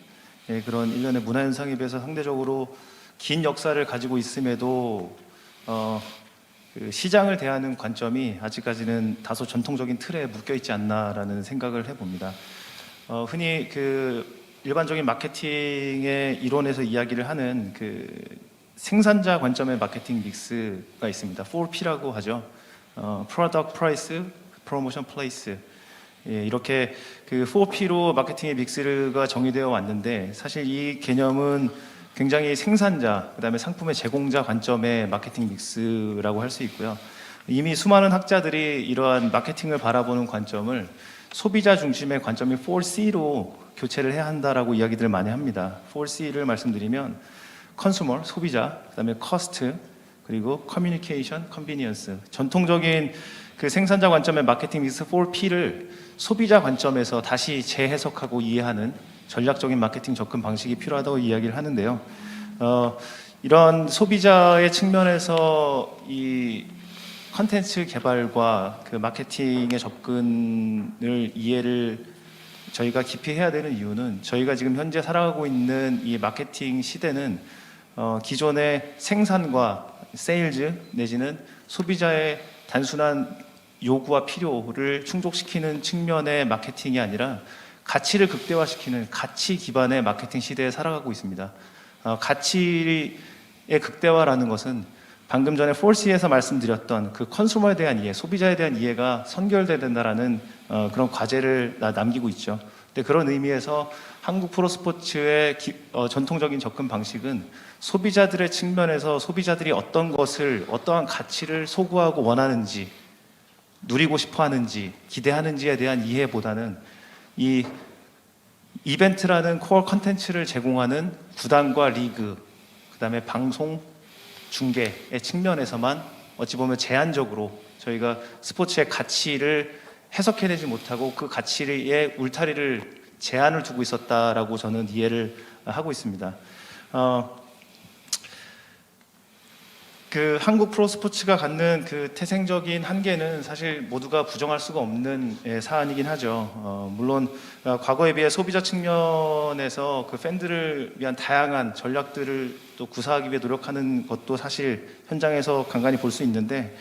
그런 일련의 문화 현상에 비해서 상대적으로 긴 역사를 가지고 있음에도 그 시장을 대하는 관점이 아직까지는 다소 전통적인 틀에 묶여 있지 않나라는 생각을 해봅니다. 흔히 그 일반적인 마케팅의 이론에서 이야기를 하는 그 생산자 관점의 마케팅 믹스가 있습니다. 4P라고 하죠. Product, Price, Promotion, Place. 예, 이렇게 그 4P로 마케팅의 믹스가 정의되어 왔는데 사실 이 개념은 굉장히 생산자, 그다음에 상품의 제공자 관점의 마케팅 믹스라고 할 수 있고요. 이미 수많은 학자들이 이러한 마케팅을 바라보는 관점을 소비자 중심의 관점인 4C로 교체를 해야 한다라고 이야기들을 많이 합니다. 4C를 말씀드리면 컨슈머, 소비자, 그다음에 커스트, 그리고 커뮤니케이션, 컨비니언스. 전통적인 그 생산자 관점의 마케팅 믹스 4P를 소비자 관점에서 다시 재해석하고 이해하는 전략적인 마케팅 접근 방식이 필요하다고 이야기를 하는데요. 이런 소비자의 측면에서 이 컨텐츠 개발과 그 마케팅의 접근을 이해를 저희가 깊이 해야 되는 이유는 저희가 지금 현재 살아가고 있는 이 마케팅 시대는 기존의 생산과 세일즈 내지는 소비자의 단순한 요구와 필요를 충족시키는 측면의 마케팅이 아니라 가치를 극대화시키는 가치 기반의 마케팅 시대에 살아가고 있습니다. 가치의 극대화라는 것은 방금 전에 4C에서 말씀드렸던 그 컨슈머에 대한 이해, 소비자에 대한 이해가 선결돼야 된다라는 그런 과제를 남기고 있죠. 근데 그런 의미에서 한국 프로스포츠의 전통적인 접근 방식은 소비자들의 측면에서 소비자들이 어떤 것을, 어떠한 가치를 소구하고 원하는지, 누리고 싶어 하는지, 기대하는지에 대한 이해보다는 이 이벤트라는 코어 컨텐츠를 제공하는 구단과 리그, 그 다음에 방송, 중계의 측면에서만 어찌 보면 제한적으로 저희가 스포츠의 가치를 해석해내지 못하고 그 가치의 울타리를 제한을 두고 있었다라고 저는 이해를 하고 있습니다. 그 한국 프로스포츠가 갖는 그 태생적인 한계는 사실 모두가 부정할 수가 없는 사안이긴 하죠. 물론 과거에 비해 소비자 측면에서 그 팬들을 위한 다양한 전략들을 또 구사하기 위해 노력하는 것도 사실 현장에서 간간히 볼 수 있는데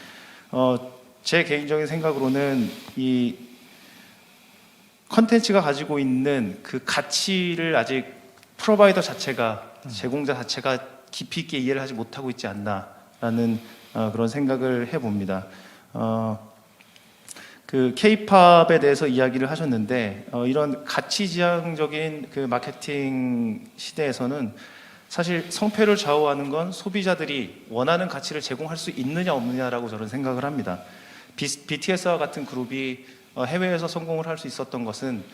제 개인적인 생각으로는 이 컨텐츠가 가지고 있는 그 가치를 아직 프로바이더 자체가 제공자 자체가 깊이 있게 이해를 하지 못하고 있지 않나라는 그런 생각을 해봅니다. 그 K-팝에 대해서 이야기를 하셨는데 이런 가치지향적인 그 마케팅 시대에서는 사실 성패를 좌우하는 건 소비자들이 원하는 가치를 제공할 수 있느냐 없느냐라고 저는 생각을 합니다. BTS와 같은 그룹이 해외에서 성공을 할 수 있었던 것은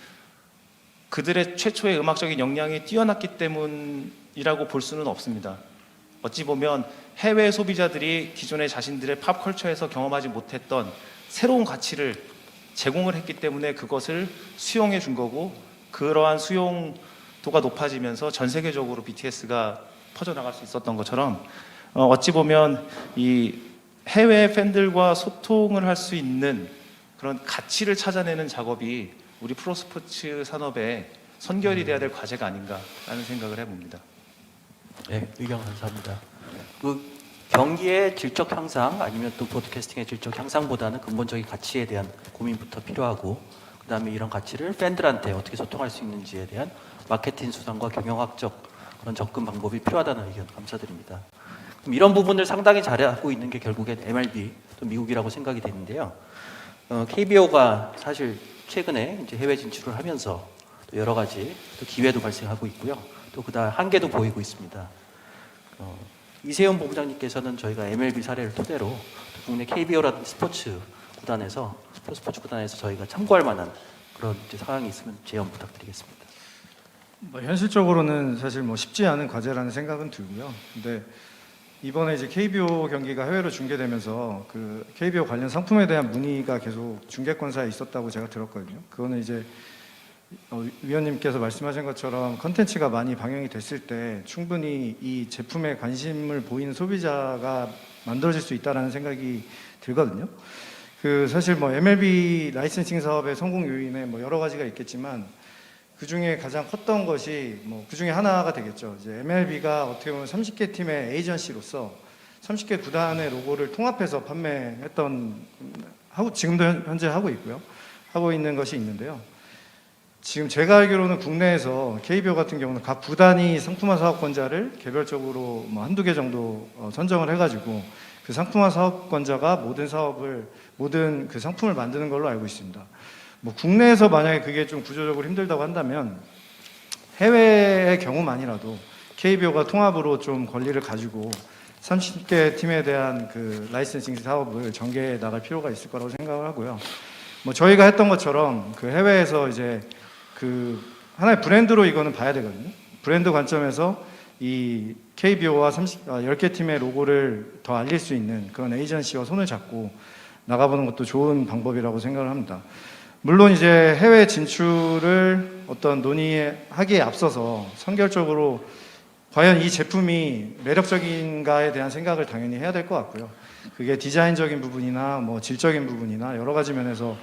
그들의 최초의 음악적인 역량이 뛰어났기 때문이라고 볼 수는 없습니다. 어찌 보면 해외 소비자들이 기존의 자신들의 팝컬처에서 경험하지 못했던 새로운 가치를 제공을 했기 때문에 그것을 수용해 준 거고 그러한 수용도가 높아지면서 전 세계적으로 BTS가 퍼져나갈 수 있었던 것처럼 어찌 보면 이 해외 팬들과 소통을 할 수 있는 그런 가치를 찾아내는 작업이 우리 프로스포츠 산업에 선결이 돼야 될 과제가 아닌가라는 생각을 해봅니다. 네, 의견 감사합니다. 그 경기의 질적 향상 아니면 또 브로드캐스팅의 질적 향상보다는 근본적인 가치에 대한 고민부터 필요하고 그다음에 이런 가치를 팬들한테 어떻게 소통할 수 있는지에 대한 마케팅 수단과 경영학적 그런 접근 방법이 필요하다는 의견 감사드립니다. 그럼 이런 부분을 상당히 잘하고 있는 게 결국엔 MLB 또 미국이라고 생각이 되는데요. KBO가 사실 최근에 이제 해외 진출을 하면서 또 여러 가지 또 기회도 발생하고 있고요. 또 그다음 한계도 보이고 있습니다. 이세훈 본부장님께서는 저희가 MLB 사례를 토대로 국내 KBO라든 스포츠 구단에서 저희가 참고할 만한 그런 이제 상황이 있으면 제언 부탁드리겠습니다. 현실적으로는 사실 쉽지 않은 과제라는 생각은 들고요. 근데 이번에 이제 KBO 경기가 해외로 중계되면서 그 KBO 관련 상품에 대한 문의가 계속 중계권사에 있었다고 제가 들었거든요. 그거는 이제 위원님께서 말씀하신 것처럼 컨텐츠가 많이 방영이 됐을 때 충분히 이 제품에 관심을 보이는 소비자가 만들어질 수 있다라는 생각이 들거든요. 그 사실 MLB 라이센싱 사업의 성공 요인에 여러 가지가 있겠지만 그 중에 가장 컸던 것이 그 중에 하나가 되겠죠. 이제 MLB가 어떻게 보면 30개 팀의 에이전시로서 30개 구단의 로고를 통합해서 판매했던 지금도 현재 하고 있고요. 하고 있는 것이 있는데요. 지금 제가 알기로는 국내에서 KBO 같은 경우는 각 구단이 상품화 사업권자를 개별적으로 뭐 한두 개 정도 선정을 해가지고 그 상품화 사업권자가 모든 그 상품을 만드는 걸로 알고 있습니다. 뭐 국내에서 만약에 그게 좀 구조적으로 힘들다고 한다면 해외의 경우만이라도 KBO가 통합으로 좀 권리를 가지고 30개 팀에 대한 그 라이센싱 사업을 전개해 나갈 필요가 있을 거라고 생각을 하고요. 뭐 저희가 했던 것처럼 그 해외에서 이제 그 하나의 브랜드로 이거는 봐야 되거든요. 브랜드 관점에서 이 KBO와 10개 팀의 로고를 더 알릴 수 있는 그런 에이전시와 손을 잡고 나가보는 것도 좋은 방법이라고 생각을 합니다. 물론 이제 해외 진출을 어떤 논의하기에 앞서서 선결적으로 과연 이 제품이 매력적인가에 대한 생각을 당연히 해야 될 것 같고요. 그게 디자인적인 부분이나 뭐 질적인 부분이나 여러 가지 면에서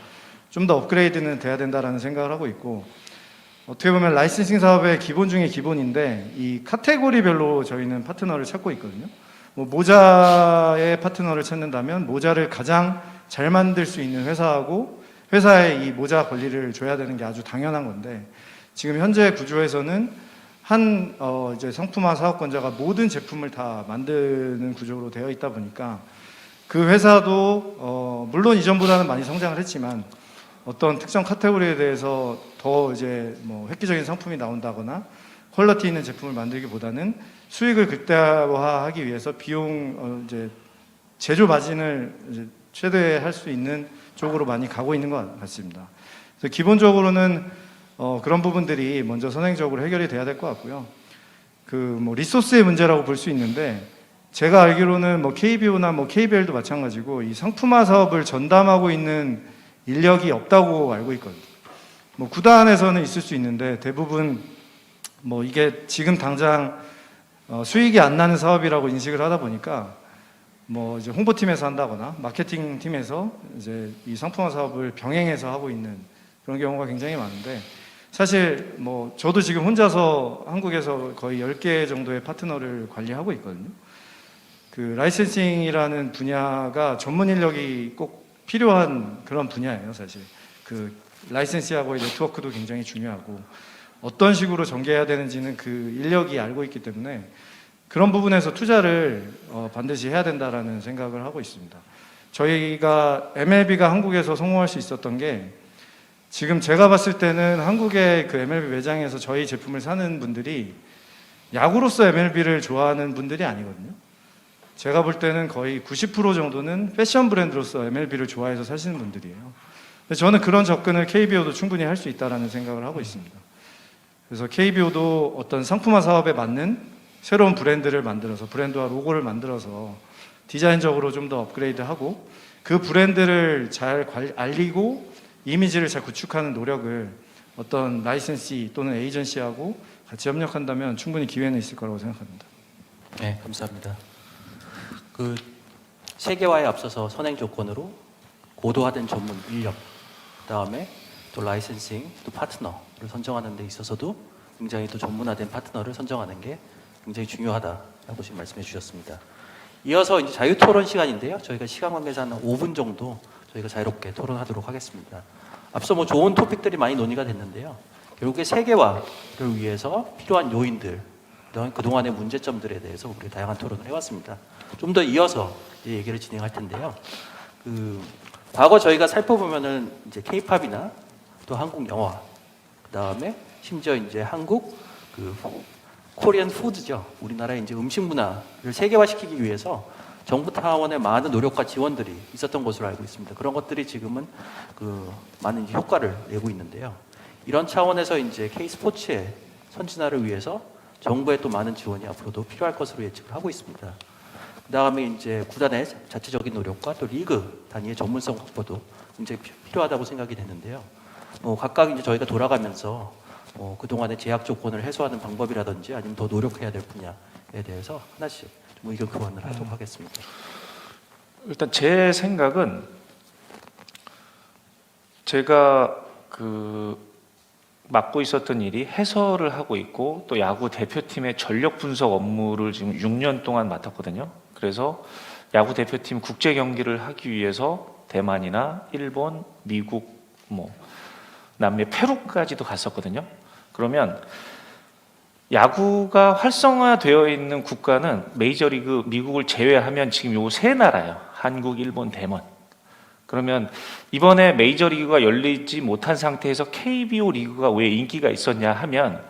좀 더 업그레이드는 돼야 된다라는 생각을 하고 있고, 어떻게 보면 라이센싱 사업의 기본 중에 기본인데 이 카테고리별로 저희는 파트너를 찾고 있거든요. 뭐 모자의 파트너를 찾는다면 모자를 가장 잘 만들 수 있는 회사하고 회사에 이 모자 권리를 줘야 되는 게 아주 당연한 건데, 지금 현재 구조에서는 이제 상품화 사업권자가 모든 제품을 다 만드는 구조로 되어 있다 보니까 그 회사도 물론 이전보다는 많이 성장을 했지만 어떤 특정 카테고리에 대해서 더 이제 뭐 획기적인 상품이 나온다거나 퀄리티 있는 제품을 만들기보다는 수익을 극대화하기 위해서 이제 제조 마진을 이제 최대할 수 있는 쪽으로 많이 가고 있는 것 같습니다. 그래서 기본적으로는 그런 부분들이 먼저 선행적으로 해결이 돼야 될 것 같고요. 그 뭐 리소스의 문제라고 볼 수 있는데, 제가 알기로는 뭐 KBO나 뭐 KBL도 마찬가지고 이 상품화 사업을 전담하고 있는 인력이 없다고 알고 있거든요. 뭐 구단에서는 있을 수 있는데 대부분 뭐 이게 지금 당장 수익이 안 나는 사업이라고 인식을 하다 보니까 뭐 이제 홍보팀에서 한다거나 마케팅 팀에서 이제 이 상품화 사업을 병행해서 하고 있는 그런 경우가 굉장히 많은데, 사실 뭐 저도 지금 혼자서 한국에서 거의 10개 정도의 파트너를 관리하고 있거든요. 그 라이센싱이라는 분야가 전문 인력이 꼭 필요한 그런 분야예요, 사실. 그 라이센스하고의 네트워크도 굉장히 중요하고 어떤 식으로 전개해야 되는지는 그 인력이 알고 있기 때문에 그런 부분에서 투자를 반드시 해야 된다라는 생각을 하고 있습니다. 저희가 MLB가 한국에서 성공할 수 있었던 게, 지금 제가 봤을 때는 한국의 그 MLB 매장에서 저희 제품을 사는 분들이 야구로서 MLB를 좋아하는 분들이 아니거든요. 제가 볼 때는 거의 90% 정도는 패션 브랜드로서 MLB를 좋아해서 사시는 분들이에요. 근데 저는 그런 접근을 KBO도 충분히 할 수 있다라는 생각을 하고 있습니다. 그래서 KBO도 어떤 상품화 사업에 맞는 새로운 브랜드를 만들어서, 브랜드와 로고를 만들어서 디자인적으로 좀 더 업그레이드하고 그 브랜드를 잘 알리고 이미지를 잘 구축하는 노력을 어떤 라이센시 또는 에이전시하고 같이 협력한다면 충분히 기회는 있을 거라고 생각합니다. 네, 감사합니다. 그 세계화에 앞서서 선행 조건으로 고도화된 전문 인력, 그다음에 또 라이센싱, 또 파트너를 선정하는 데 있어서도 굉장히 또 전문화된 파트너를 선정하는 게 굉장히 중요하다라고 지금 말씀해 주셨습니다. 이어서 이제 자유 토론 시간인데요. 저희가 시간 관계상 한 5분 정도 저희가 자유롭게 토론하도록 하겠습니다. 앞서 뭐 좋은 토픽들이 많이 논의가 됐는데요. 결국에 세계화를 위해서 필요한 요인들, 그동안의 문제점들에 대해서 우리 다양한 토론을 해왔습니다. 좀 더 이어서 이제 얘기를 진행할 텐데요. 과거 저희가 살펴보면은 이제 K-팝이나 또 한국 영화, 그 다음에 심지어 이제 한국 코리안 푸드죠. 우리나라의 이제 음식 문화를 세계화시키기 위해서 정부 차원의 많은 노력과 지원들이 있었던 것으로 알고 있습니다. 그런 것들이 지금은 많은 이제 효과를 내고 있는데요. 이런 차원에서 이제 K-스포츠의 선진화를 위해서 정부의 또 많은 지원이 앞으로도 필요할 것으로 예측을 하고 있습니다. 그 다음에 이제 구단의 자체적인 노력과 또 리그 단위의 전문성 확보도 굉장히 필요하다고 생각이 되는데요. 각각 이제 저희가 돌아가면서 그동안의 제약 조건을 해소하는 방법이라든지 아니면 더 노력해야 될 분야에 대해서 하나씩 좀 의견 교환을 하도록 하겠습니다. 일단 제 생각은 제가 맡고 있었던 일이 해설을 하고 있고 또 야구 대표팀의 전력 분석 업무를 지금 6년 동안 맡았거든요. 그래서 야구 대표팀 국제 경기를 하기 위해서 대만이나 일본, 미국 남미 페루까지도 갔었거든요. 그러면 야구가 활성화되어 있는 국가는 메이저리그 미국을 제외하면 지금 요 세 나라예요. 한국, 일본, 대만. 그러면 이번에 메이저리그가 열리지 못한 상태에서 KBO 리그가 왜 인기가 있었냐 하면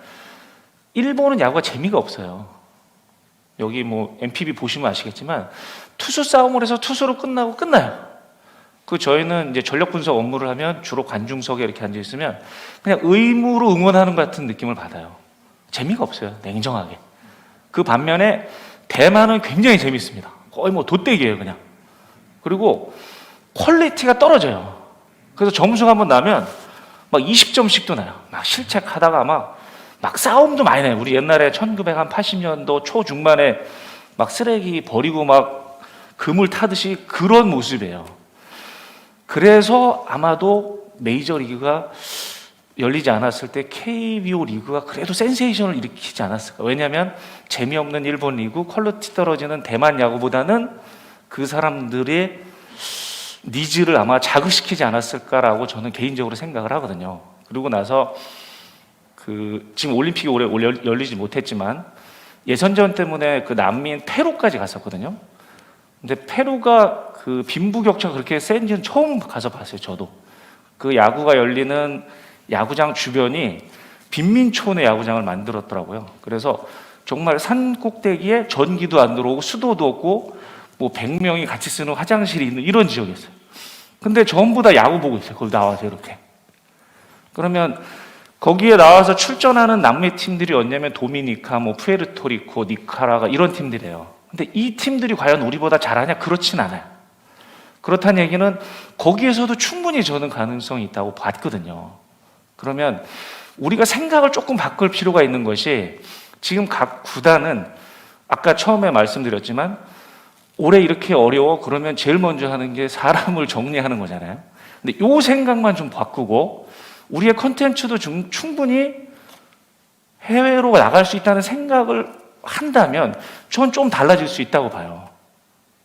일본은 야구가 재미가 없어요. 여기 뭐 MPB 보시면 아시겠지만 투수 싸움을 해서 투수로 끝나고 끝나요. 그 저희는 이제 전력 분석 업무를 하면 주로 관중석에 이렇게 앉아 있으면 그냥 의무로 응원하는 것 같은 느낌을 받아요. 재미가 없어요. 냉정하게. 그 반면에 대만은 굉장히 재밌습니다. 거의 뭐 돗대기예요, 그냥. 그리고 퀄리티가 떨어져요. 그래서 점수가 한번 나면 막 20점씩도 나요. 막 실책하다가 막 싸움도 많이 나요. 우리 옛날에 1980년도 초중반에 막 쓰레기 버리고 막 그물 타듯이 그런 모습이에요. 그래서 아마도 메이저리그가 열리지 않았을 때 KBO 리그가 그래도 센세이션을 일으키지 않았을까. 왜냐하면 재미없는 일본 리그, 퀄리티 떨어지는 대만 야구보다는 그 사람들의 니즈를 아마 자극시키지 않았을까라고 저는 개인적으로 생각을 하거든요. 그리고 나서 지금 올림픽이 올해 열리지 못했지만 예선전 때문에 그 남미인 페루까지 갔었거든요. 근데 페루가 그 빈부격차가 그렇게 센지는 처음 가서 봤어요. 저도 그 야구가 열리는 야구장 주변이 빈민촌의 야구장을 만들었더라고요. 그래서 정말 산 꼭대기에 전기도 안 들어오고 수도도 없고 뭐 100명이 같이 쓰는 화장실이 있는 이런 지역이었어요. 근데 전부 다 야구 보고 있어요. 거기 나와서 이렇게. 그러면 거기에 나와서 출전하는 남미 팀들이 어냐면 도미니카, 뭐 푸에르토리코, 니카라가 이런 팀들이에요. 근데 이 팀들이 과연 우리보다 잘하냐? 그렇진 않아요. 그렇다는 얘기는 거기에서도 충분히 저는 가능성이 있다고 봤거든요. 그러면 우리가 생각을 조금 바꿀 필요가 있는 것이 지금 각 구단은 아까 처음에 말씀드렸지만 올해 이렇게 어려워 그러면 제일 먼저 하는 게 사람을 정리하는 거잖아요. 근데 요 생각만 좀 바꾸고 우리의 컨텐츠도 충분히 해외로 나갈 수 있다는 생각을 한다면 전 좀 달라질 수 있다고 봐요.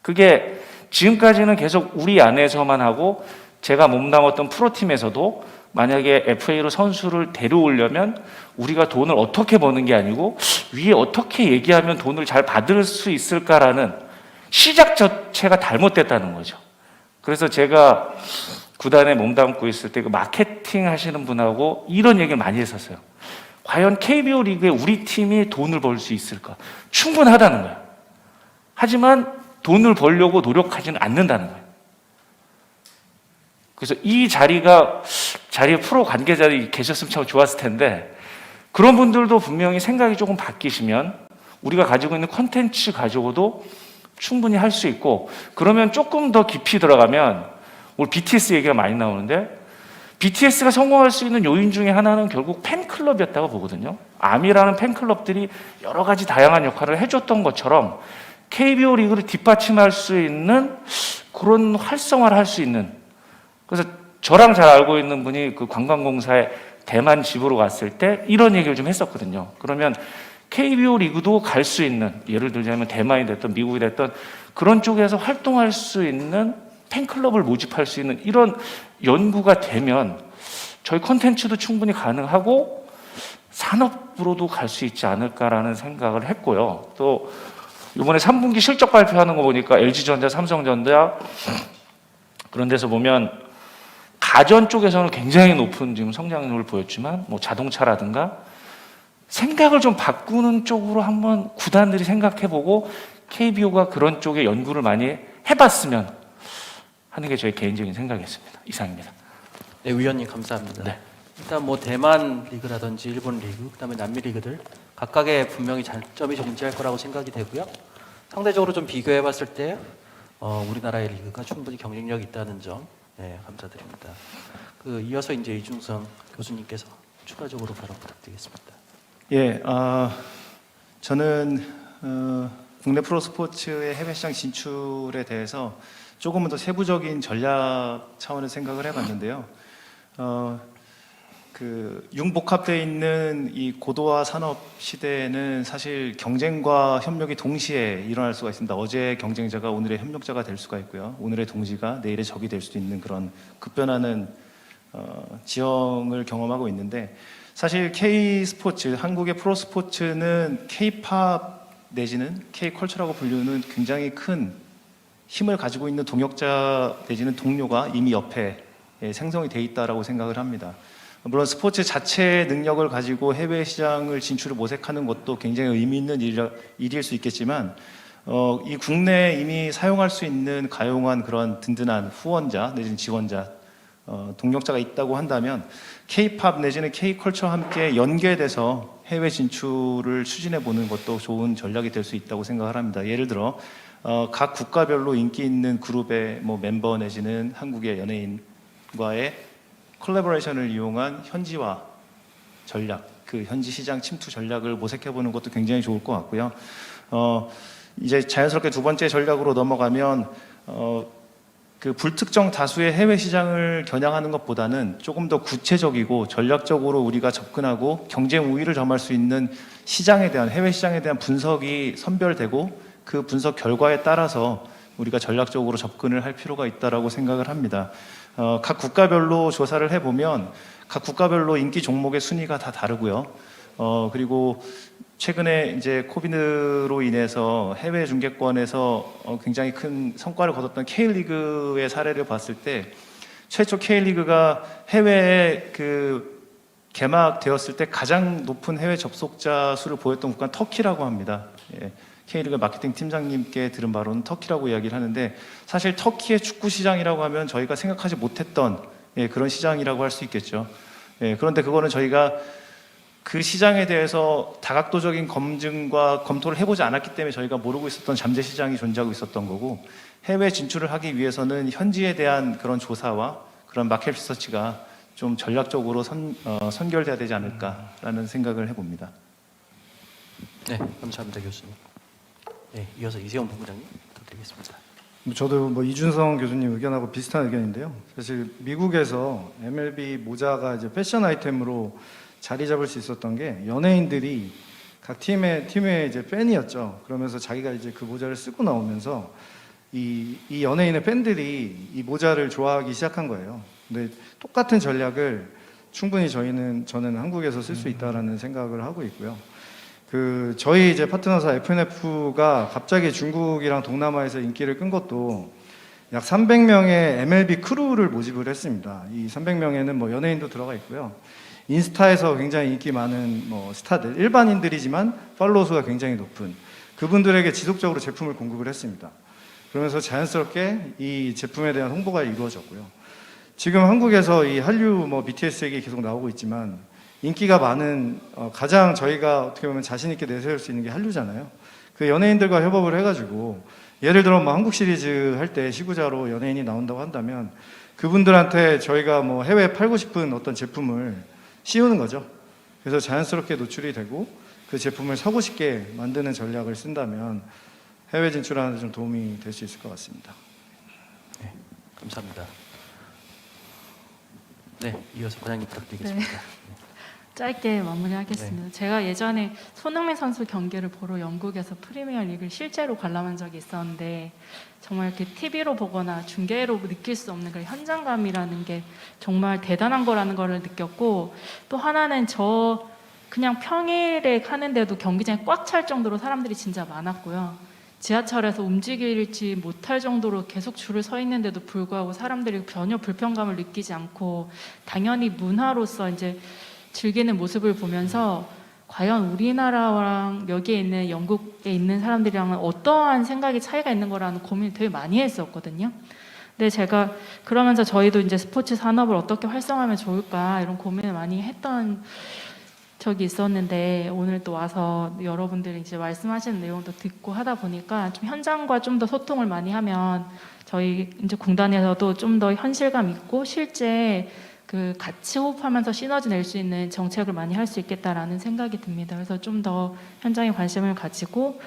그게 지금까지는 계속 우리 안에서만 하고 제가 몸담았던 프로팀에서도 만약에 FA로 선수를 데려오려면 우리가 돈을 어떻게 버는 게 아니고 위에 어떻게 얘기하면 돈을 잘 받을 수 있을까라는 시작 자체가 잘못됐다는 거죠. 그래서 제가 구단에 몸담고 있을 때 그 마케팅 하시는 분하고 이런 얘기를 많이 했었어요. 과연 KBO 리그에 우리 팀이 돈을 벌 수 있을까? 충분하다는 거예요. 하지만 돈을 벌려고 노력하지는 않는다는 거예요. 그래서 이 자리에 프로 관계자들이 계셨으면 참 좋았을 텐데 그런 분들도 분명히 생각이 조금 바뀌시면 우리가 가지고 있는 콘텐츠 가지고도 충분히 할 수 있고 그러면 조금 더 깊이 들어가면 오늘 BTS 얘기가 많이 나오는데 BTS가 성공할 수 있는 요인 중에 하나는 결국 팬클럽이었다고 보거든요. 아미라는 팬클럽들이 여러 가지 다양한 역할을 해줬던 것처럼 KBO 리그를 뒷받침할 수 있는 그런 활성화를 할 수 있는 그래서 저랑 잘 알고 있는 분이 그 관광공사에 대만 집으로 갔을 때 이런 얘기를 좀 했었거든요. 그러면 KBO 리그도 갈 수 있는 예를 들자면 대만이 됐든 미국이 됐든 그런 쪽에서 활동할 수 있는 팬클럽을 모집할 수 있는 이런 연구가 되면 저희 콘텐츠도 충분히 가능하고 산업으로도 갈 수 있지 않을까라는 생각을 했고요. 또 이번에 3분기 실적 발표하는 거 보니까 LG전자, 삼성전자 그런 데서 보면 가전 쪽에서는 굉장히 높은 지금 성장률을 보였지만 뭐 자동차라든가 생각을 좀 바꾸는 쪽으로 한번 구단들이 생각해보고 KBO가 그런 쪽에 연구를 많이 해봤으면 하는 게 저희 개인적인 생각이었습니다. 이상입니다. 네, 위원님 감사합니다. 네. 일단 뭐 대만 리그라든지 일본 리그, 그다음에 남미 리그들 각각의 분명히 장점이 존재할 거라고 생각이 되고요. 상대적으로 좀 비교해봤을 때 우리나라의 리그가 충분히 경쟁력이 있다는 점, 네, 감사드립니다. 이어서 이제 이중성 교수님께서 추가적으로 발언 부탁드리겠습니다. 예, 저는 국내 프로스포츠의 해외 시장 진출에 대해서 조금은 더 세부적인 전략 차원에서 생각을 해봤는데요. 융복합되어 있는 이 고도화 산업 시대에는 사실 경쟁과 협력이 동시에 일어날 수가 있습니다. 어제의 경쟁자가 오늘의 협력자가 될 수가 있고요. 오늘의 동지가 내일의 적이 될 수도 있는 그런 급변하는 지형을 경험하고 있는데 사실 K 스포츠, 한국의 프로 스포츠는 K-팝 내지는 K-컬처라고 불리는 굉장히 큰 힘을 가지고 있는 동역자 내지는 동료가 이미 옆에 생성이 돼 있다라고 생각을 합니다. 물론 스포츠 자체의 능력을 가지고 해외 시장을 진출을 모색하는 것도 굉장히 의미 있는 일일 수 있겠지만 이 국내에 이미 사용할 수 있는 가용한 그런 든든한 후원자 내지는 지원자 동력자가 있다고 한다면 K-팝 내지는 K-컬처와 함께 연계돼서 해외 진출을 추진해 보는 것도 좋은 전략이 될 수 있다고 생각을 합니다. 예를 들어 각 국가별로 인기 있는 그룹의 멤버 내지는 한국의 연예인과의 콜라보레이션을 이용한 현지화 전략, 그 현지 시장 침투 전략을 모색해 보는 것도 굉장히 좋을 것 같고요. 이제 자연스럽게 두 번째 전략으로 넘어가면 그 불특정 다수의 해외 시장을 겨냥하는 것보다는 조금 더 구체적이고 전략적으로 우리가 접근하고 경쟁 우위를 점할 수 있는 시장에 대한 해외 시장에 대한 분석이 선별되고 그 분석 결과에 따라서 우리가 전략적으로 접근을 할 필요가 있다라고 생각을 합니다. 각 국가별로 조사를 해보면 각 국가별로 인기 종목의 순위가 다 다르고요. 그리고 최근에 이제 코비드로 인해서 해외 중계권에서 굉장히 큰 성과를 거뒀던 K리그의 사례를 봤을 때 최초 K리그가 해외에 그 개막되었을 때 가장 높은 해외 접속자 수를 보였던 국가는 터키라고 합니다. K리그 마케팅 팀장님께 들은 바로는 터키라고 이야기를 하는데 사실 터키의 축구 시장이라고 하면 저희가 생각하지 못했던 그런 시장이라고 할 수 있겠죠. 그런데 그거는 저희가 그 시장에 대해서 다각도적인 검증과 검토를 해보지 않았기 때문에 저희가 모르고 있었던 잠재 시장이 존재하고 있었던 거고 해외 진출을 하기 위해서는 현지에 대한 그런 조사와 그런 마켓 리서치가 좀 전략적으로 선결돼야 되지 않을까라는 생각을 해봅니다. 네, 감사합니다, 교수님. 네, 이어서 이세영 본부장님 부탁드리겠습니다. 저도 이준성 교수님 의견하고 비슷한 의견인데요. 사실 미국에서 MLB 모자가 이제 패션 아이템으로 자리 잡을 수 있었던 게 연예인들이 각 팀의 이제 팬이었죠. 그러면서 자기가 이제 그 모자를 쓰고 나오면서 이 연예인의 팬들이 이 모자를 좋아하기 시작한 거예요. 근데 똑같은 전략을 충분히 저는 한국에서 쓸 수 있다라는 생각을 하고 있고요. 저희 이제 파트너사 FNF가 갑자기 중국이랑 동남아에서 인기를 끈 것도 약 300명의 MLB 크루를 모집을 했습니다. 이 300명에는 연예인도 들어가 있고요. 인스타에서 굉장히 인기 많은 스타들, 일반인들이지만 팔로워 수가 굉장히 높은 그분들에게 지속적으로 제품을 공급을 했습니다. 그러면서 자연스럽게 이 제품에 대한 홍보가 이루어졌고요. 지금 한국에서 이 한류 BTS 얘기 계속 나오고 있지만 인기가 많은 가장 저희가 어떻게 보면 자신 있게 내세울 수 있는 게 한류잖아요. 그 연예인들과 협업을 해가지고 예를 들어 한국 시리즈 할 때 시구자로 연예인이 나온다고 한다면 그분들한테 저희가 해외에 팔고 싶은 어떤 제품을 씌우는 거죠. 그래서 자연스럽게 노출이 되고 그 제품을 사고 싶게 만드는 전략을 쓴다면 해외 진출하는 데 좀 도움이 될 수 있을 것 같습니다. 네, 감사합니다. 네, 이어서 과장님 부탁드리겠습니다. 네. 짧게 마무리하겠습니다. 제가 예전에 손흥민 선수 경기를 보러 영국에서 프리미어 리그를 실제로 관람한 적이 있었는데 정말 이렇게 TV로 보거나 중계로 느낄 수 없는 그런 현장감이라는 게 정말 대단한 거라는 걸 느꼈고 또 하나는 저 그냥 평일에 하는데도 경기장이 꽉 찰 정도로 사람들이 진짜 많았고요. 지하철에서 움직이지 못할 정도로 계속 줄을 서 있는데도 불구하고 사람들이 전혀 불편감을 느끼지 않고 당연히 문화로서 이제 즐기는 모습을 보면서 과연 우리나라랑 여기에 있는 영국에 있는 사람들이랑은 어떠한 생각이 차이가 있는 거라는 고민을 되게 많이 했었거든요. 근데 제가 그러면서 저희도 이제 스포츠 산업을 어떻게 활성화하면 좋을까 이런 고민을 많이 했던 적이 있었는데 오늘 또 와서 여러분들이 이제 말씀하시는 내용도 듣고 하다 보니까 좀 현장과 좀 더 소통을 많이 하면 저희 이제 공단에서도 좀 더 현실감 있고 실제 그 같이 호흡하면서 시너지 낼 수 있는 정책을 많이 할 수 있겠다라는 생각이 듭니다. 그래서 좀 더 현장에 관심을 가지고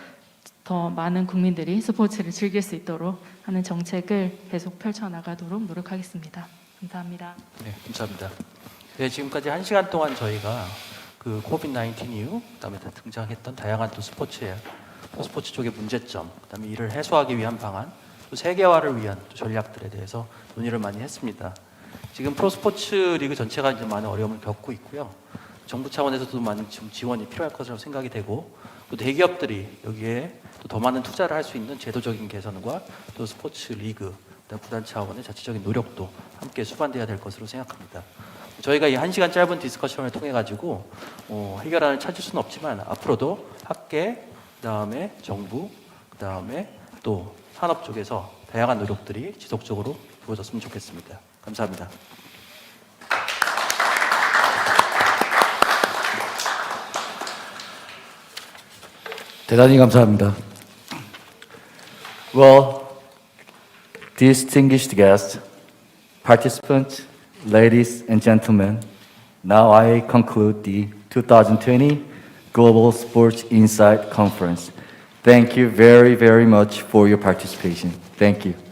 더 많은 국민들이 스포츠를 즐길 수 있도록 하는 정책을 계속 펼쳐나가도록 노력하겠습니다. 감사합니다. 네, 감사합니다. 네, 지금까지 1시간 동안 저희가 그 코비드-19 이후 그다음에 등장했던 다양한 또 스포츠 쪽의 문제점, 그다음에 이를 해소하기 위한 방안, 또 세계화를 위한 또 전략들에 대해서 논의를 많이 했습니다. 지금 프로스포츠 리그 전체가 이제 많은 어려움을 겪고 있고요. 정부 차원에서도 많은 좀 지원이 필요할 것으로 생각이 되고 또 대기업들이 여기에 또 더 많은 투자를 할 수 있는 제도적인 개선과 또 스포츠 리그, 그다음 구단 차원의 자체적인 노력도 함께 수반돼야 될 것으로 생각합니다. 저희가 이 1시간 짧은 디스커션을 통해 가지고 해결안을 찾을 수는 없지만 앞으로도 학계, 그다음에 정부, 그다음에 또 산업 쪽에서 다양한 노력들이 지속적으로 이루어졌으면 좋겠습니다. 감사합니다. 대단히 감사합니다. Well, distinguished guests, participants, ladies and gentlemen, now I conclude the 2020 Global Sports Insight Conference. Thank you very, very much for your participation. Thank you.